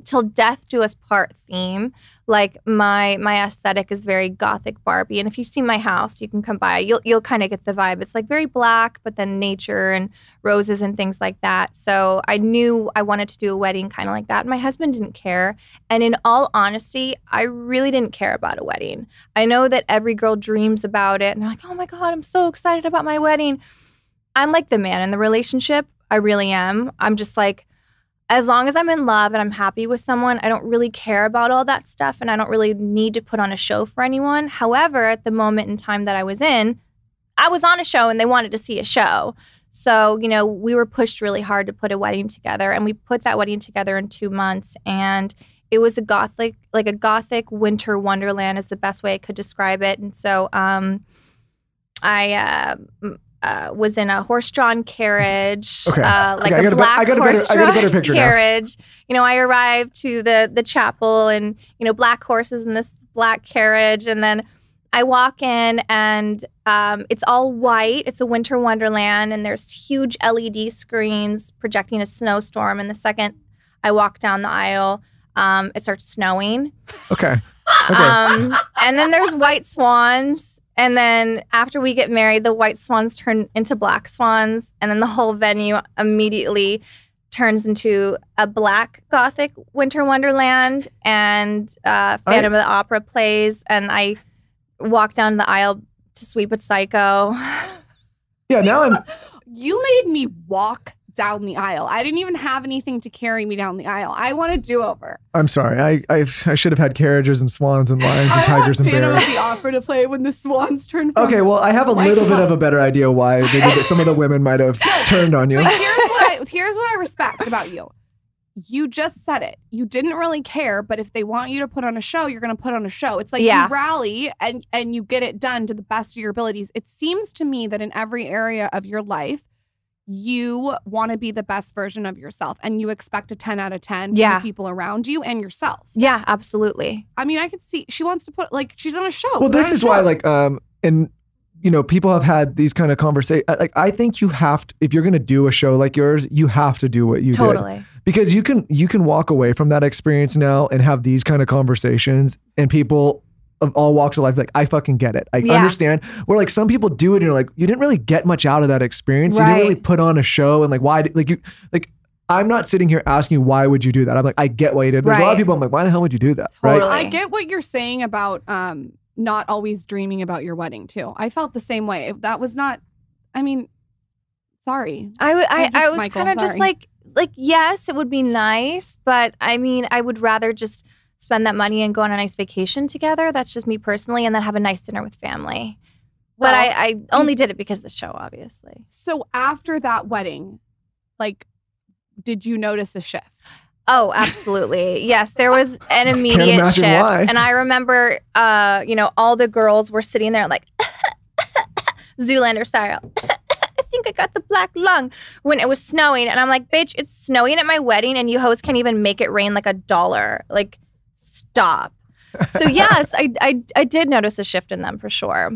till death do us part theme. Like my aesthetic is very gothic Barbie, and if you see my house, you can come by. You'll kind of get the vibe. It's like very black, but then nature and roses and things like that. So I knew I wanted to do a wedding kind of like that. My husband didn't care, and in all honesty, I really didn't care about a wedding. I know that every girl dreams about it, and they're like, "Oh my God, I'm so excited about my wedding." I'm like the man in the relationship. I really am. I'm just like, as long as I'm in love and I'm happy with someone, I don't really care about all that stuff, and I don't really need to put on a show for anyone. However, at the moment in time that I was in, I was on a show and they wanted to see a show. So, we were pushed really hard to put a wedding together, and we put that wedding together in 2 months, and it was a gothic winter wonderland is the best way I could describe it. And so I was in a horse-drawn carriage, okay. A black horse-drawn carriage. I arrived to the chapel and, black horses in this black carriage. And then I walk in and it's all white. It's a winter wonderland, and there's huge LED screens projecting a snowstorm. And the second I walk down the aisle, it starts snowing. Okay. And then there's white swans. And then after we get married, the white swans turn into black swans. And then the whole venue immediately turns into a black gothic winter wonderland. And Phantom of the Opera plays. And I walk down the aisle to Sweep It Psycho. Yeah, now You made me walk down the aisle. I didn't even have anything to carry me down the aisle. I want a do-over. I'm sorry. I should have had carriages and swans and lions and tigers and bears. I want the Opera to play when the swans turn. Okay, well, I have a little bit of a better idea why some of the women might have turned on you. But here's what I respect about you. You just said it. You didn't really care, but if they want you to put on a show, you're going to put on a show. It's like you rally and you get it done to the best of your abilities. It seems to me that in every area of your life, you want to be the best version of yourself, and you expect a 10 out of 10 from the people around you and yourself. Yeah, absolutely. I mean, I could see she wants to put she's on a show. Well, this is why people have had these kind of conversations. Like, I think you have to, if you're going to do a show like yours, you have to do what you did. Because you can walk away from that experience now and have these kind of conversations, and people of all walks of life, like, I fucking get it. I understand. Where like some people do it and you're like, you didn't really get much out of that experience. You didn't really put on a show, and like, why, I'm not sitting here asking you, why would you do that? I'm like, I get why you did. There's a lot of people I'm like, why the hell would you do that? Totally. Right? I get what you're saying about not always dreaming about your wedding too. I felt the same way. That was not, I mean, sorry. I was kind of just like like, yes, it would be nice, but I mean, I would rather just spend that money and go on a nice vacation together. That's just me personally, and then have a nice dinner with family. Well, but I only did it because of the show, obviously. So after that wedding, like, did you notice a shift? Oh, absolutely. Yes, there was an immediate shift. Why. And I remember, all the girls were sitting there like, Zoolander style. I think I got the black lung when it was snowing. And I'm like, bitch, it's snowing at my wedding and you hoes can't even make it rain like $1. Like, stop. So yes, I did notice a shift in them for sure.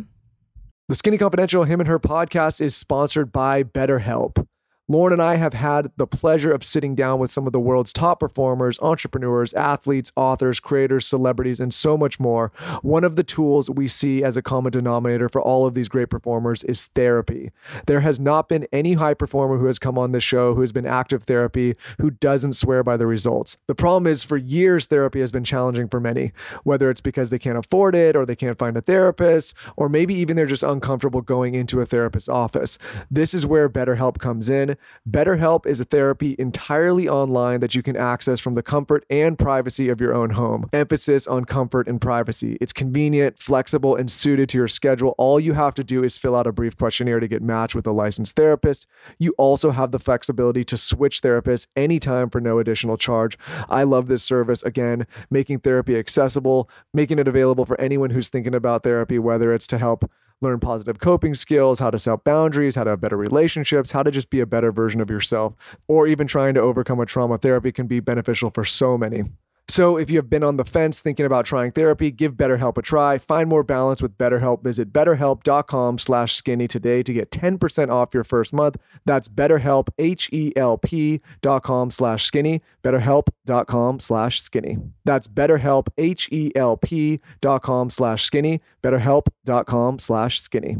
The Skinny Confidential Him and Her podcast is sponsored by BetterHelp. Lauren and I have had the pleasure of sitting down with some of the world's top performers, entrepreneurs, athletes, authors, creators, celebrities, and so much more. One of the tools we see as a common denominator for all of these great performers is therapy. There has not been any high performer who has come on this show who has been active therapy who doesn't swear by the results. The problem is, for years, therapy has been challenging for many, whether it's because they can't afford it or they can't find a therapist, or maybe even they're just uncomfortable going into a therapist's office. This is where BetterHelp comes in. BetterHelp is a therapy entirely online that you can access from the comfort and privacy of your own home. Emphasis on comfort and privacy. It's convenient, flexible, and suited to your schedule. All you have to do is fill out a brief questionnaire to get matched with a licensed therapist. You also have the flexibility to switch therapists anytime for no additional charge. I love this service. Again, making therapy accessible, making it available for anyone who's thinking about therapy, whether it's to help learn positive coping skills, how to set boundaries, how to have better relationships, how to just be a better version of yourself, or even trying to overcome a trauma. Therapy can be beneficial for so many. So if you have been on the fence thinking about trying therapy, give BetterHelp a try. Find more balance with BetterHelp. Visit betterhelp.com/skinny today to get 10% off your first month. That's BetterHelp, HELP.com/skinny, betterhelp.com/skinny. That's BetterHelp, HELP.com/skinny, betterhelp.com/skinny.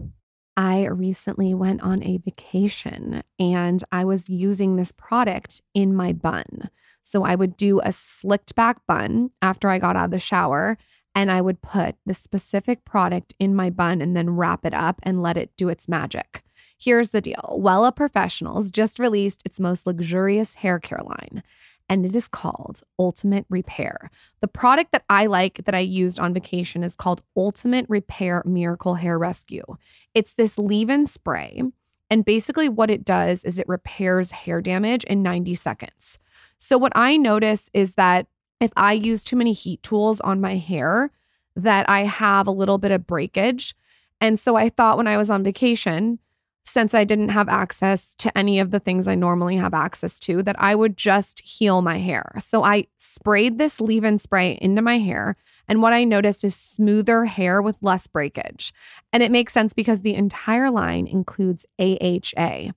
I recently went on a vacation and I was using this product in my bun. So I would do a slicked back bun after I got out of the shower, and I would put the specific product in my bun and then wrap it up and let it do its magic. Here's the deal. Wella Professionals just released its most luxurious hair care line, and it is called Ultimate Repair. The product that I like that I used on vacation is called Ultimate Repair Miracle Hair Rescue. It's this leave-in spray, and basically what it does is it repairs hair damage in 90 seconds. So what I notice is that if I use too many heat tools on my hair, that I have a little bit of breakage. And so I thought when I was on vacation, since I didn't have access to any of the things I normally have access to, that I would just heal my hair. So I sprayed this leave-in spray into my hair, and what I noticed is smoother hair with less breakage. And it makes sense because the entire line includes AHA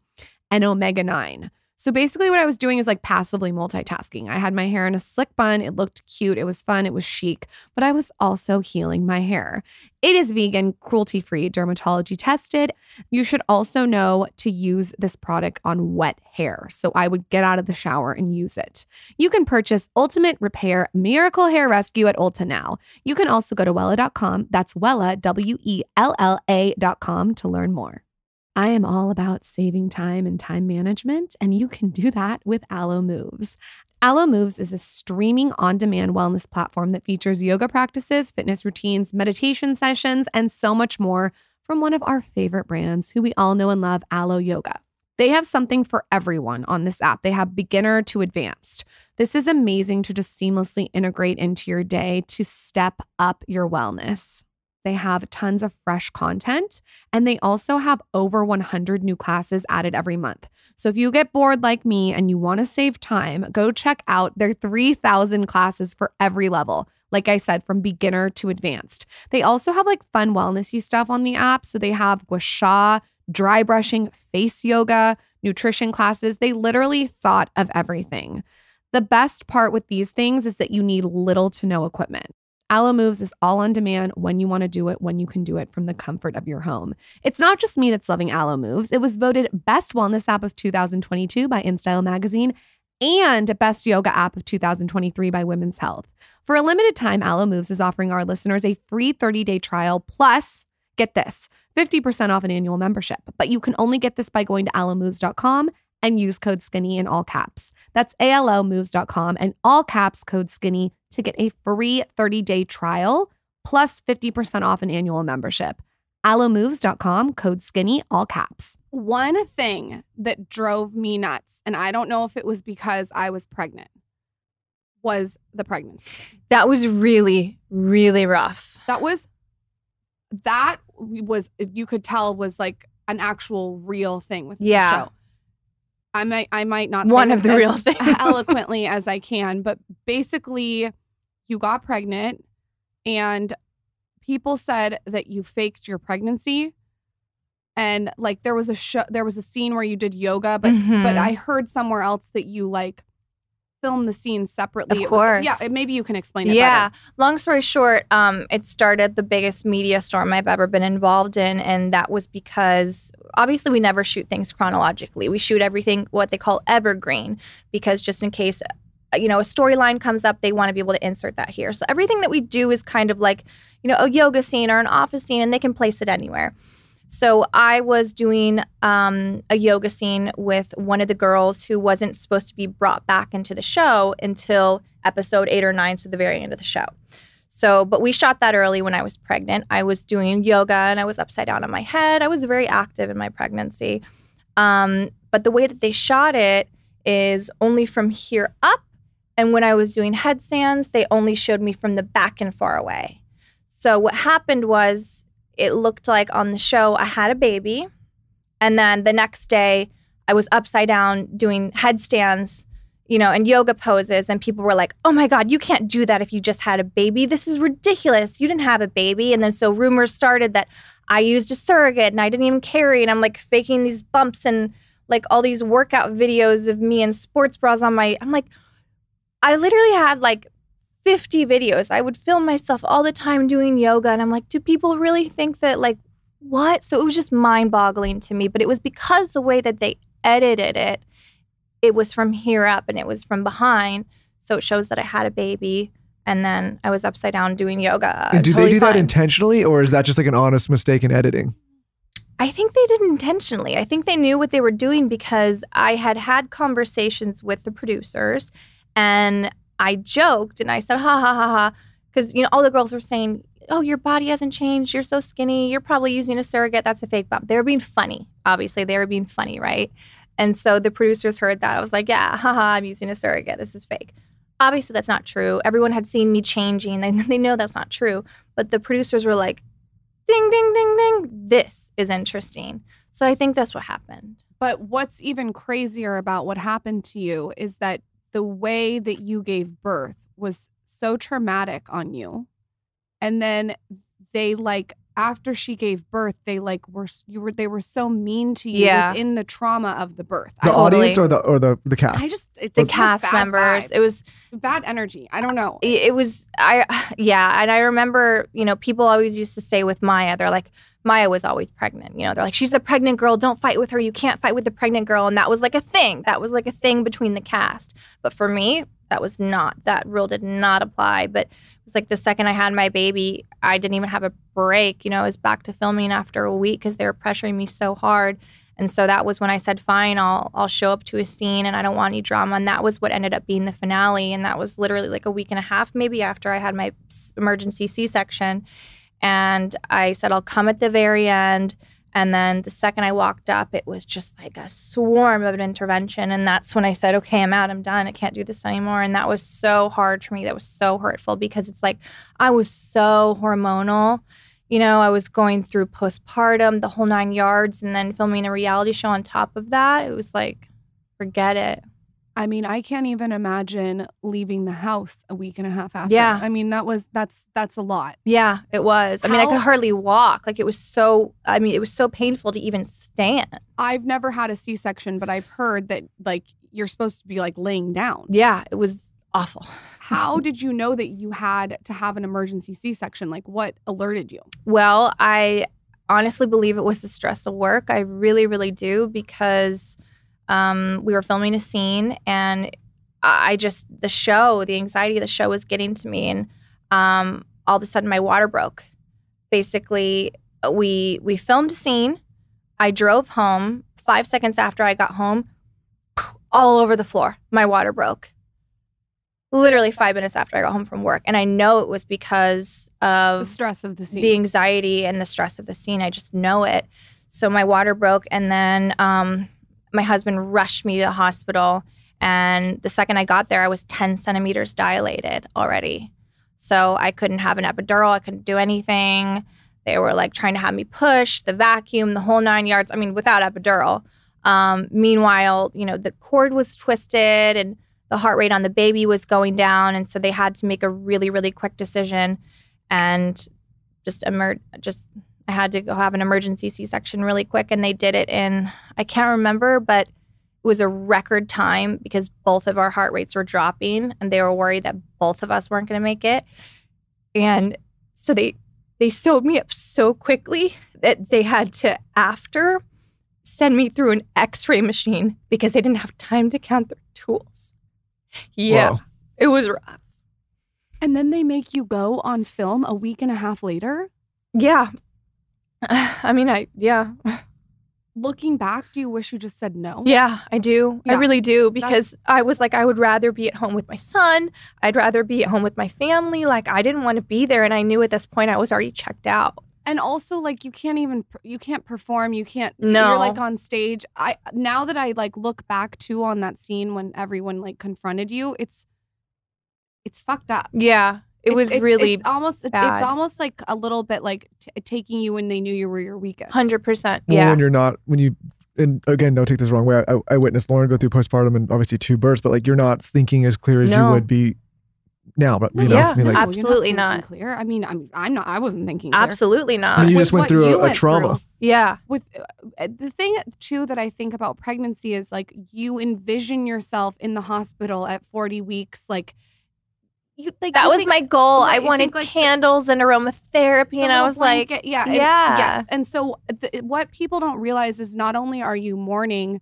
and omega-9. So basically what I was doing is like passively multitasking. I had my hair in a slick bun. It looked cute. It was fun. It was chic, but I was also healing my hair. It is vegan, cruelty-free, dermatology tested. You should also know to use this product on wet hair. So I would get out of the shower and use it. You can purchase Ultimate Repair Miracle Hair Rescue at Ulta now. You can also go to Wella.com. That's Wella, WELLA.com to learn more. I am all about saving time and time management, and you can do that with Alo Moves. Alo Moves is a streaming on-demand wellness platform that features yoga practices, fitness routines, meditation sessions, and so much more from one of our favorite brands who we all know and love, Alo Yoga. They have something for everyone on this app. They have beginner to advanced. This is amazing to just seamlessly integrate into your day to step up your wellness. They have tons of fresh content, and they also have over 100 new classes added every month. So if you get bored like me and you want to save time, go check out their 3,000 classes for every level. Like I said, from beginner to advanced. They also have like fun wellnessy stuff on the app. So they have gua sha, dry brushing, face yoga, nutrition classes. They literally thought of everything. The best part with these things is that you need little to no equipment. Alo Moves is all on demand when you want to do it, when you can do it from the comfort of your home. It's not just me that's loving Alo Moves. It was voted Best Wellness App of 2022 by InStyle Magazine and Best Yoga App of 2023 by Women's Health. For a limited time, Alo Moves is offering our listeners a free 30-day trial plus, get this, 50% off an annual membership. But you can only get this by going to alomoves.com and use code SKINNY in all caps. That's alomoves.com and all caps code skinny to get a free 30-day trial plus 50% off an annual membership. alomoves.com code skinny, all caps. One thing that drove me nuts, and I don't know if it was because I was pregnant, was the pregnancy. That was really, really rough. That was, you could tell was like an actual real thing with the show. I might not say one of the real things eloquently as I can, but basically you got pregnant and people said that you faked your pregnancy. And like there was a scene where you did yoga, but I heard somewhere else that you like filmed the scene separately. Of course. Maybe you can explain it better. Long story short, it started the biggest media storm I've ever been involved in. And that was because obviously we never shoot things chronologically. We shoot everything what they call evergreen, because just in case a storyline comes up, they want to be able to insert that here. So everything that we do is kind of like, a yoga scene or an office scene, and they can place it anywhere. So I was doing a yoga scene with one of the girls who wasn't supposed to be brought back into the show until episode 8 or 9, so the very end of the show. So, but we shot that early when I was pregnant. I was doing yoga and I was upside down on my head. I was very active in my pregnancy. But the way that they shot it is only from here up. And when I was doing headstands, they only showed me from the back and far away. So what happened was, it looked like on the show I had a baby, and then the next day I was upside down doing headstands, and yoga poses, and people were like, "Oh my God, you can't do that if you just had a baby. This is ridiculous. You didn't have a baby." And then so rumors started that I used a surrogate and I didn't even carry, and I'm like faking these bumps and like all these workout videos of me in sports bras on my. I'm like, I literally had like 50 videos. I would film myself all the time doing yoga. And I'm like, do people really think that, like, what? So it was just mind-boggling to me. But it was because the way that they edited it, it was from here up and it was from behind. So it shows that I had a baby. And then I was upside down doing yoga. And do they do that intentionally, or is that just like an honest mistake in editing? I think they did intentionally. I think they knew what they were doing because I had conversations with the producers, and I joked and I said, ha, ha, ha, ha, because, all the girls were saying, oh, your body hasn't changed. You're so skinny. You're probably using a surrogate. That's a fake bump. They were being funny. Obviously, they were being funny, right? And so the producers heard that. I was like, yeah, haha, I'm using a surrogate. This is fake. Obviously, that's not true. Everyone had seen me changing. They know that's not true. But the producers were like, ding, ding, ding, ding. This is interesting. So I think that's what happened. But what's even crazier about what happened to you is that the way that you gave birth was so traumatic on you. And then they after she gave birth, they were so mean to you within the trauma of the birth. The audience or the cast? The cast members. Vibe. It was bad energy. I don't know. It was and I remember, people always used to say with Maya, they're like, Maya was always pregnant. They're like, she's the pregnant girl. Don't fight with her. You can't fight with the pregnant girl. And that was like a thing. That was like a thing between the cast. But for me, that rule did not apply. But it was like the second I had my baby, I didn't even have a break. I was back to filming after a week because they were pressuring me so hard. And so that was when I said, fine, I'll show up to a scene and I don't want any drama. And that was what ended up being the finale. And that was literally like a week and a half, maybe after I had my emergency C-section. And I said, I'll come at the very end. And then the second I walked up, it was just like a swarm of an intervention. And that's when I said, okay, I'm out. I'm done. I can't do this anymore. And that was so hard for me. That was so hurtful because it's like I was so hormonal. I was going through postpartum, the whole 9 yards, and then filming a reality show on top of that. It was like, forget it. I mean, I can't even imagine leaving the house a week and a half after. Yeah. I mean, that's a lot. Yeah, it was. I mean, I could hardly walk. Like it was so painful to even stand. I've never had a C-section, but I've heard that like you're supposed to be like laying down. Yeah, it was awful. How did you know that you had to have an emergency C-section? Like what alerted you? Well, I honestly believe it was the stress of work. I really, really do because we were filming a scene and the anxiety of the show was getting to me. And all of a sudden my water broke. Basically, we filmed a scene. I drove home. 5 seconds after I got home, all over the floor. My water broke. Literally 5 minutes after I got home from work. And I know it was because of the stress of the scene, the anxiety and the stress of the scene. I just know it. So my water broke, and then my husband rushed me to the hospital. And the second I got there, I was 10 centimeters dilated already. So I couldn't have an epidural. I couldn't do anything. They were like trying to have me push, the vacuum, the whole 9 yards. I mean, without epidural. Meanwhile, you know, the cord was twisted and the heart rate on the baby was going down. And so they had to make a really, really quick decision and I had to go have an emergency C-section really quick. And they did it in, I can't remember, but it was a record time because both of our heart rates were dropping and they were worried that both of us weren't going to make it. And so they sewed me up so quickly that they had to, after, send me through an x-ray machine because they didn't have time to count their tools. Yeah, wow. It was rough. And then they make you go on film a week and a half later? Yeah. I mean, yeah. Looking back, do you wish you just said no? Yeah, I do. Yeah. I really do, because I was like, I would rather be at home with my son. I'd rather be at home with my family. Like, I didn't want to be there. And I knew at this point I was already checked out. And also, like, you can't perform. You can't, no. You're like on stage. Now that I like look back too on that scene when everyone like confronted you, it's fucked up. Yeah. It was really bad. It's almost like a little bit like taking you when they knew you were your weakest. 100%. Yeah. Well, and again, don't take this the wrong way. I witnessed Lauren go through postpartum and obviously 2 births, but like you're not thinking as clear as you would be now. But you know, yeah, I mean, like, absolutely not clear. I mean, I'm not. I wasn't thinking clear. Absolutely not. I mean, you just went through a trauma. Yeah. With the thing too that I think about pregnancy is like you envision yourself in the hospital at 40 weeks, like. That was my goal. I wanted candles and aromatherapy, and I was like, yes. And so what people don't realize is not only are you mourning,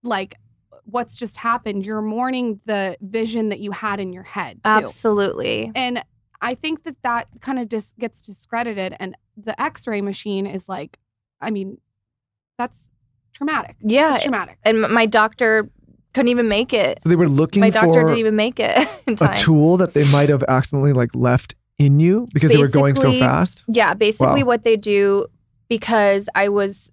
like, what's just happened, you're mourning the vision that you had in your head, too. Absolutely. And I think that kind of just gets discredited. And the x-ray machine is like, I mean, that's traumatic. Yeah. It's traumatic. And my doctor couldn't even make it. So they were looking for... My doctor didn't even make it in time. A tool that they might have accidentally like left in you because they were going so fast? Yeah, basically what they do, because I was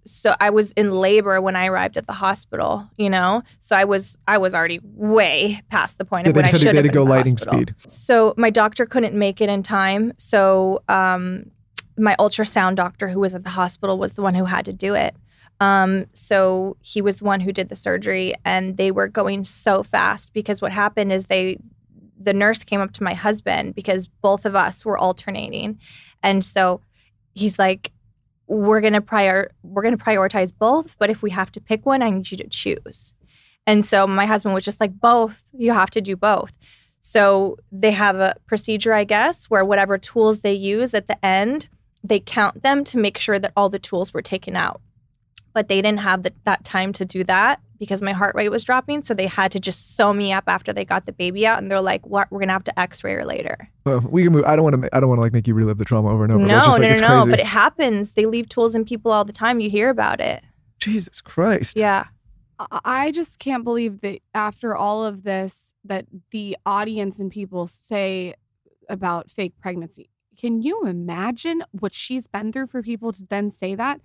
in labor when I arrived at the hospital, you know? So I was already way past the point of when I should have been in the hospital. They had to go lightning speed. So my doctor couldn't make it in time. So my ultrasound doctor who was at the hospital was the one who had to do it. So he was the one who did the surgery, and they were going so fast because what happened is the nurse came up to my husband because both of us were alternating. And so he's like, we're going to prioritize both, but if we have to pick one, I need you to choose. And so my husband was just like, both, you have to do both. So they have a procedure, I guess, where whatever tools they use at the end, they count them to make sure that all the tools were taken out. But they didn't have that time to do that because my heart rate was dropping. So they had to just sew me up after they got the baby out. And they're like, "What? We're gonna have to X-ray her later." Well, we can move. I don't want to like make you relive the trauma over and over. No, just, like, no. But it happens. They leave tools in people all the time. You hear about it. Jesus Christ. Yeah. I just can't believe that after all of this, that the audience and people say about fake pregnancy. Can you imagine what she's been through for people to then say that?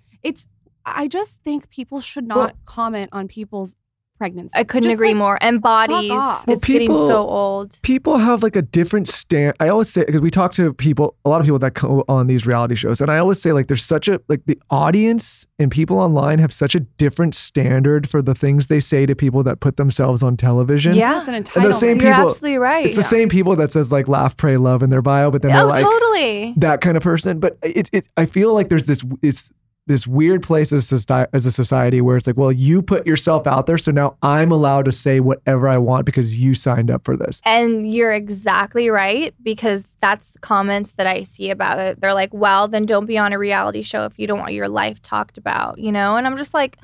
I just think people should not comment on people's pregnancy. I couldn't agree more. And bodies, it's getting so old. People have like a different stand. I always say, because we talk to people, a lot of people that come on these reality shows, and I always say like there's such a, like the audience and people online have such a different standard for the things they say to people that put themselves on television. Yeah. It's an entitlement. And those same You're people, absolutely right. It's the same people that says like laugh, pray, love in their bio, but then they're like totally that kind of person. But I feel like there's this weird place as a society where it's like, well, you put yourself out there, so now I'm allowed to say whatever I want because you signed up for this. And you're exactly right, because that's the comments that I see about it. They're like, well, then don't be on a reality show if you don't want your life talked about, you know? And I'm just like...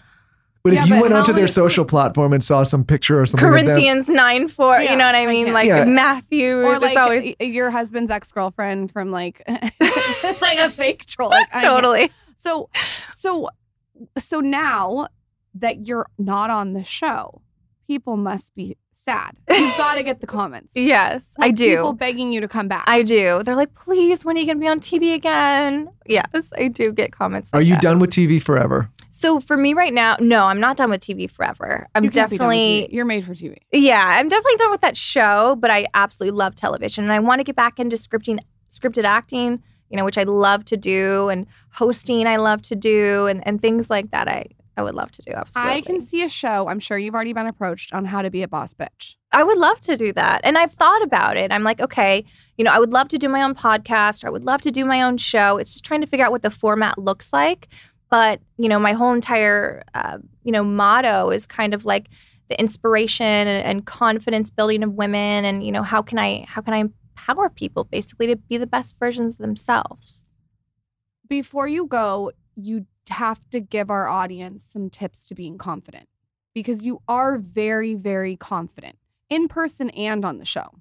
But if you went onto their social platform and saw some picture or something Corinthians 9:4, you know what I mean? Like Matthew, or like it's always... your husband's ex-girlfriend from like... like a fake troll. Like, totally. So now that you're not on the show, people must be sad. You've got to get the comments. Yes, like I do. People begging you to come back. I do. They're like, please, when are you going to be on TV again? Yes, I do get comments like Are you that. done with TV forever? So for me right now, no, I'm not done with TV forever. I'm You can't be done with definitely, TV. You're made for TV. yeah, I'm definitely done with that show, but I absolutely love television. And I want to get back into scripted acting, which I love to do, and hosting I love to do, and things like that I would love to do, absolutely. I can see a show, I'm sure you've already been approached, on how to be a boss bitch. I would love to do that. And I've thought about it. I'm like, okay, I would love to do my own podcast, or I would love to do my own show. It's just trying to figure out what the format looks like. But, my whole entire, motto is kind of like the inspiration and confidence building of women. And, how can I empower people basically to be the best versions of themselves? Before you go, you have to give our audience some tips to being confident, because you are very, very confident in person and on the show.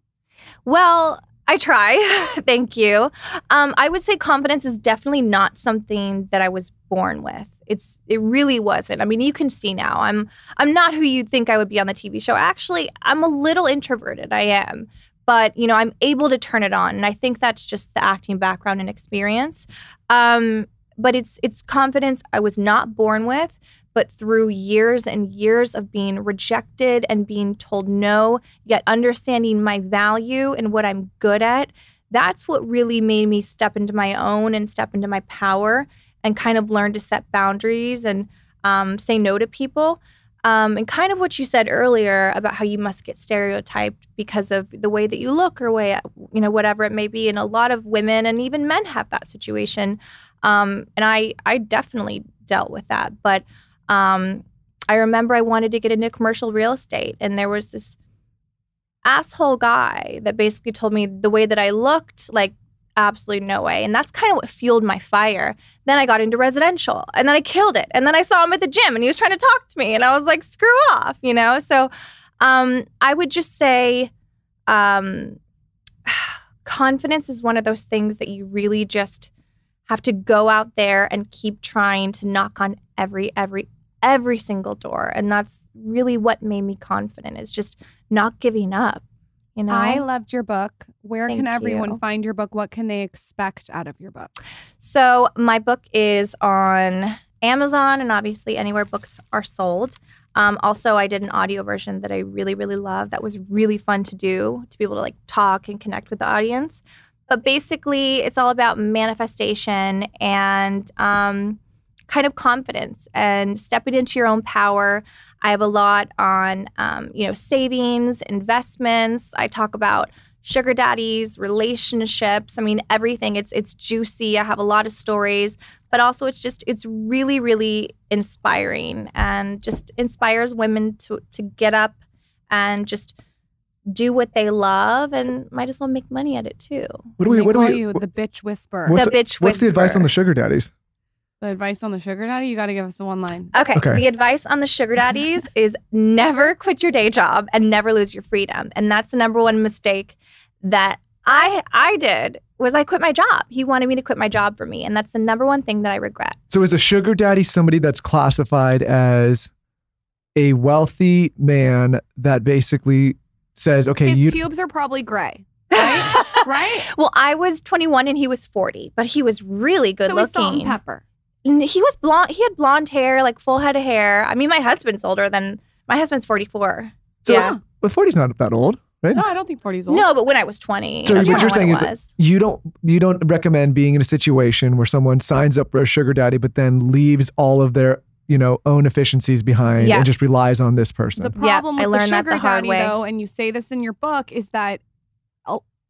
Well, I try. Thank you. I would say confidence is definitely not something that I was born with. It really wasn't. I mean, you can see now. I'm not who you'd think I would be on the TV show. Actually, I'm a little introverted. I am. But, I'm able to turn it on. And I think that's just the acting background and experience. But it's confidence I was not born with, but through years and years of being rejected and being told no, yet understanding my value and what I'm good at, that's what really made me step into my own and step into my power and kind of learn to set boundaries and say no to people. And kind of what you said earlier about how you must get stereotyped because of the way that you look or whatever it may be. And a lot of women and even men have that situation. And I definitely dealt with that. But I remember I wanted to get into commercial real estate, and there was this asshole guy that basically told me the way that I looked, like, absolutely no way. And that's kind of what fueled my fire. Then I got into residential, and then I killed it. And then I saw him at the gym, and he was trying to talk to me, and I was like, screw off, So I would just say confidence is one of those things that you really just have to go out there and keep trying to knock on every single door. And that's really what made me confident, is just not giving up. I loved your book. Where Thank can everyone you. find your book? What can they expect out of your book? So my book is on Amazon and obviously anywhere books are sold. Also, I did an audio version that I really, really love. That was really fun to do, to be able to like talk and connect with the audience. But basically, it's all about manifestation and kind of confidence and stepping into your own power. I have a lot on, savings, investments. I talk about sugar daddies, relationships. I mean, everything. It's juicy. I have a lot of stories, but also it's really, really inspiring and just inspires women to get up and just do what they love and might as well make money at it too. What do we call you? The bitch whisperer. The bitch whisperer. What's the advice on the sugar daddies? The advice on the sugar daddy? You got to give us a one line. Okay. The advice on the sugar daddies is never quit your day job and never lose your freedom. And that's the number one mistake that I did, was I quit my job. He wanted me to quit my job for me. And that's the number one thing that I regret. So is a sugar daddy somebody that's classified as a wealthy man that basically says, okay, his pubes are probably gray, right? Right? Well, I was 21 and he was 40, but he was really good looking. So salt and pepper. He was blonde. He had blonde hair, like full head of hair. I mean, my husband's 44. So, yeah. But 40's not that old, right? No, I don't think 40's old. No, but when I was 20. So what you're saying is is you don't recommend being in a situation where someone signs up for a sugar daddy, but then leaves all of their own efficiencies behind and just relies on this person. The problem with the sugar daddy, though, and you say this in your book, is that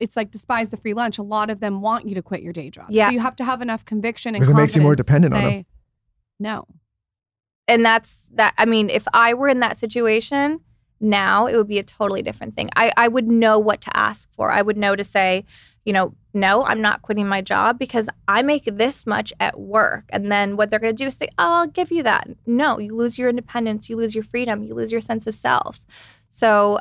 it's like despise the free lunch. A lot of them want you to quit your day job. Yeah. So you have to have enough conviction and because it confidence makes you more dependent to say, on them. No. And that's that. I mean, if I were in that situation now, it would be a totally different thing. I would know what to ask for. I would know to say, no, I'm not quitting my job because I make this much at work. And then what they're going to do is say, oh, I'll give you that. No, you lose your independence. You lose your freedom. You lose your sense of self. So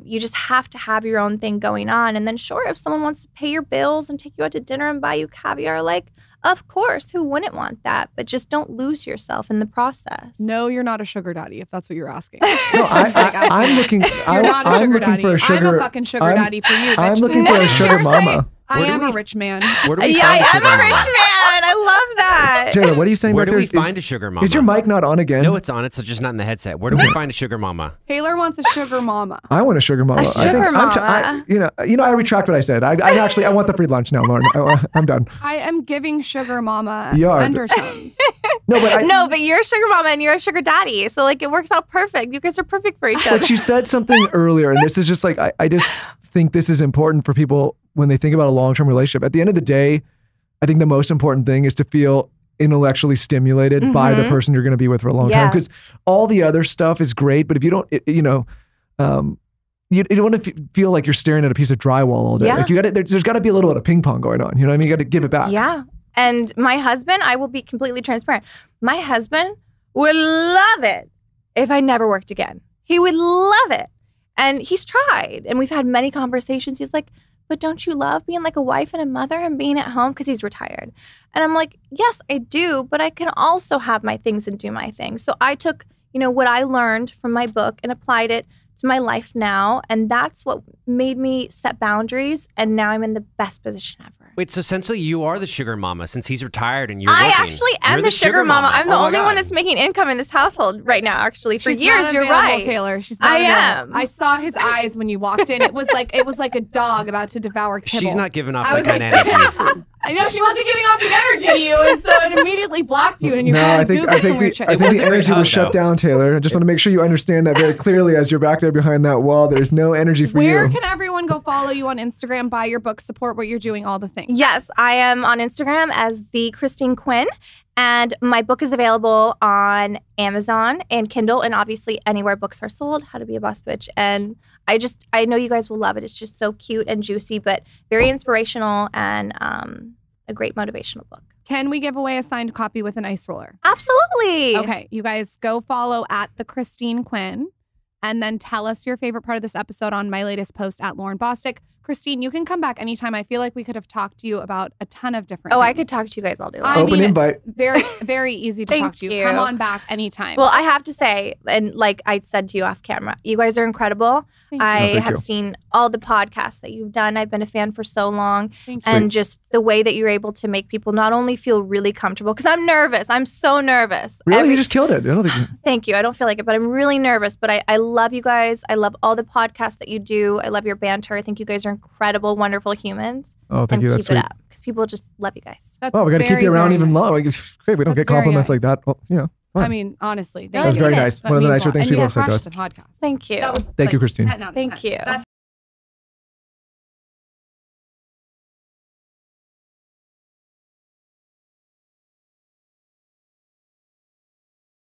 you just have to have your own thing going on. And then sure, if someone wants to pay your bills and take you out to dinner and buy you caviar, like, of course, who wouldn't want that? But just don't lose yourself in the process. No, you're not a sugar daddy, if that's what you're asking. No, I'm looking. You're not a sugar daddy. I'm a fucking sugar daddy for you, bitch. I'm looking for a sugar mama. I am a rich man. Yeah, I am a rich man. I love that. Jayla, what are you saying? Where do we find a sugar mama? Is your mic not on again? No, it's on. It's just not in the headset. Where do we find a sugar mama? Taylor wants a sugar mama. I want a sugar mama. A sugar mama. I retract what I said. I want the free lunch now, Lauren. I'm done. I am giving sugar mama You are. undertones. But you're a sugar mama and you're a sugar daddy. So like it works out perfect. You guys are perfect for each other. But you said something earlier, and this is just like, I just think this is important for people when they think about a long-term relationship. At the end of the day, I think the most important thing is to feel intellectually stimulated by the person you're going to be with for a long time. Because all the other stuff is great, but if you don't, you don't want to feel like you're staring at a piece of drywall all day. Like there's got to be a little bit of ping pong going on. You know what I mean? You got to give it back. Yeah. And my husband, I will be completely transparent. My husband would love it if I never worked again. He would love it. And he's tried. And we've had many conversations. He's like, but don't you love being like a wife and a mother and being at home? Because he's retired. And I'm like, yes, I do. But I can also have my things and do my things. So I took, what I learned from my book and applied it to my life now. And that's what made me set boundaries. And now I'm in the best position ever. Wait, so essentially you are the sugar mama since he's retired and you're working. I actually am the sugar mama. I'm the only one that's making income in this household right now, actually. For years, you're right. Taylor. She's not am. I saw his eyes when you walked in. It was like a dog about to devour kibble. She's not giving off that kind of energy. I know she wasn't giving off the energy to you, and so it immediately blocked you. And you I think the energy was shut down, Taylor. I just want to make sure you understand that very clearly as you're back there behind that wall. There's no energy for you. Where can everyone go follow you on Instagram, buy your book, support what you're doing, all the things? Yes, I am on Instagram as the Christine Quinn, and my book is available on Amazon and Kindle, and obviously anywhere books are sold. How to Be a Boss Bitch, and I know you guys will love it. It's just so cute and juicy, but very inspirational and a great motivational book. Can we give away a signed copy with an ice roller? Absolutely. Okay, you guys go follow at the Christine Quinn, and then tell us your favorite part of this episode on my latest post at Lauren Bostic. Christine, you can come back anytime. I feel like we could have talked to you about a ton of different things. I could talk to you guys all day long. Open invite. Very, very easy to talk to you. you. Come on back anytime. Well, I have to say, and like I said to you off camera, you guys are incredible. I have seen all the podcasts that you've done. I've been a fan for so long. And just the way that you're able to make people not only feel really comfortable, because I'm nervous. I'm so nervous. Really? You just killed it. I don't think Thank you. I don't feel like it, but I'm really nervous. But I love you guys. I love all the podcasts that you do. I love your banter. I think you guys are incredible, wonderful humans. Oh, thank you. That's keep sweet. it up, because people just love you guys. That's we got to keep you around even longer. Great. We don't get compliments like that. Well, I mean, honestly. That was very nice. One of the nicer things people have said to us. Thank you. Thank you, Christine. Thank you.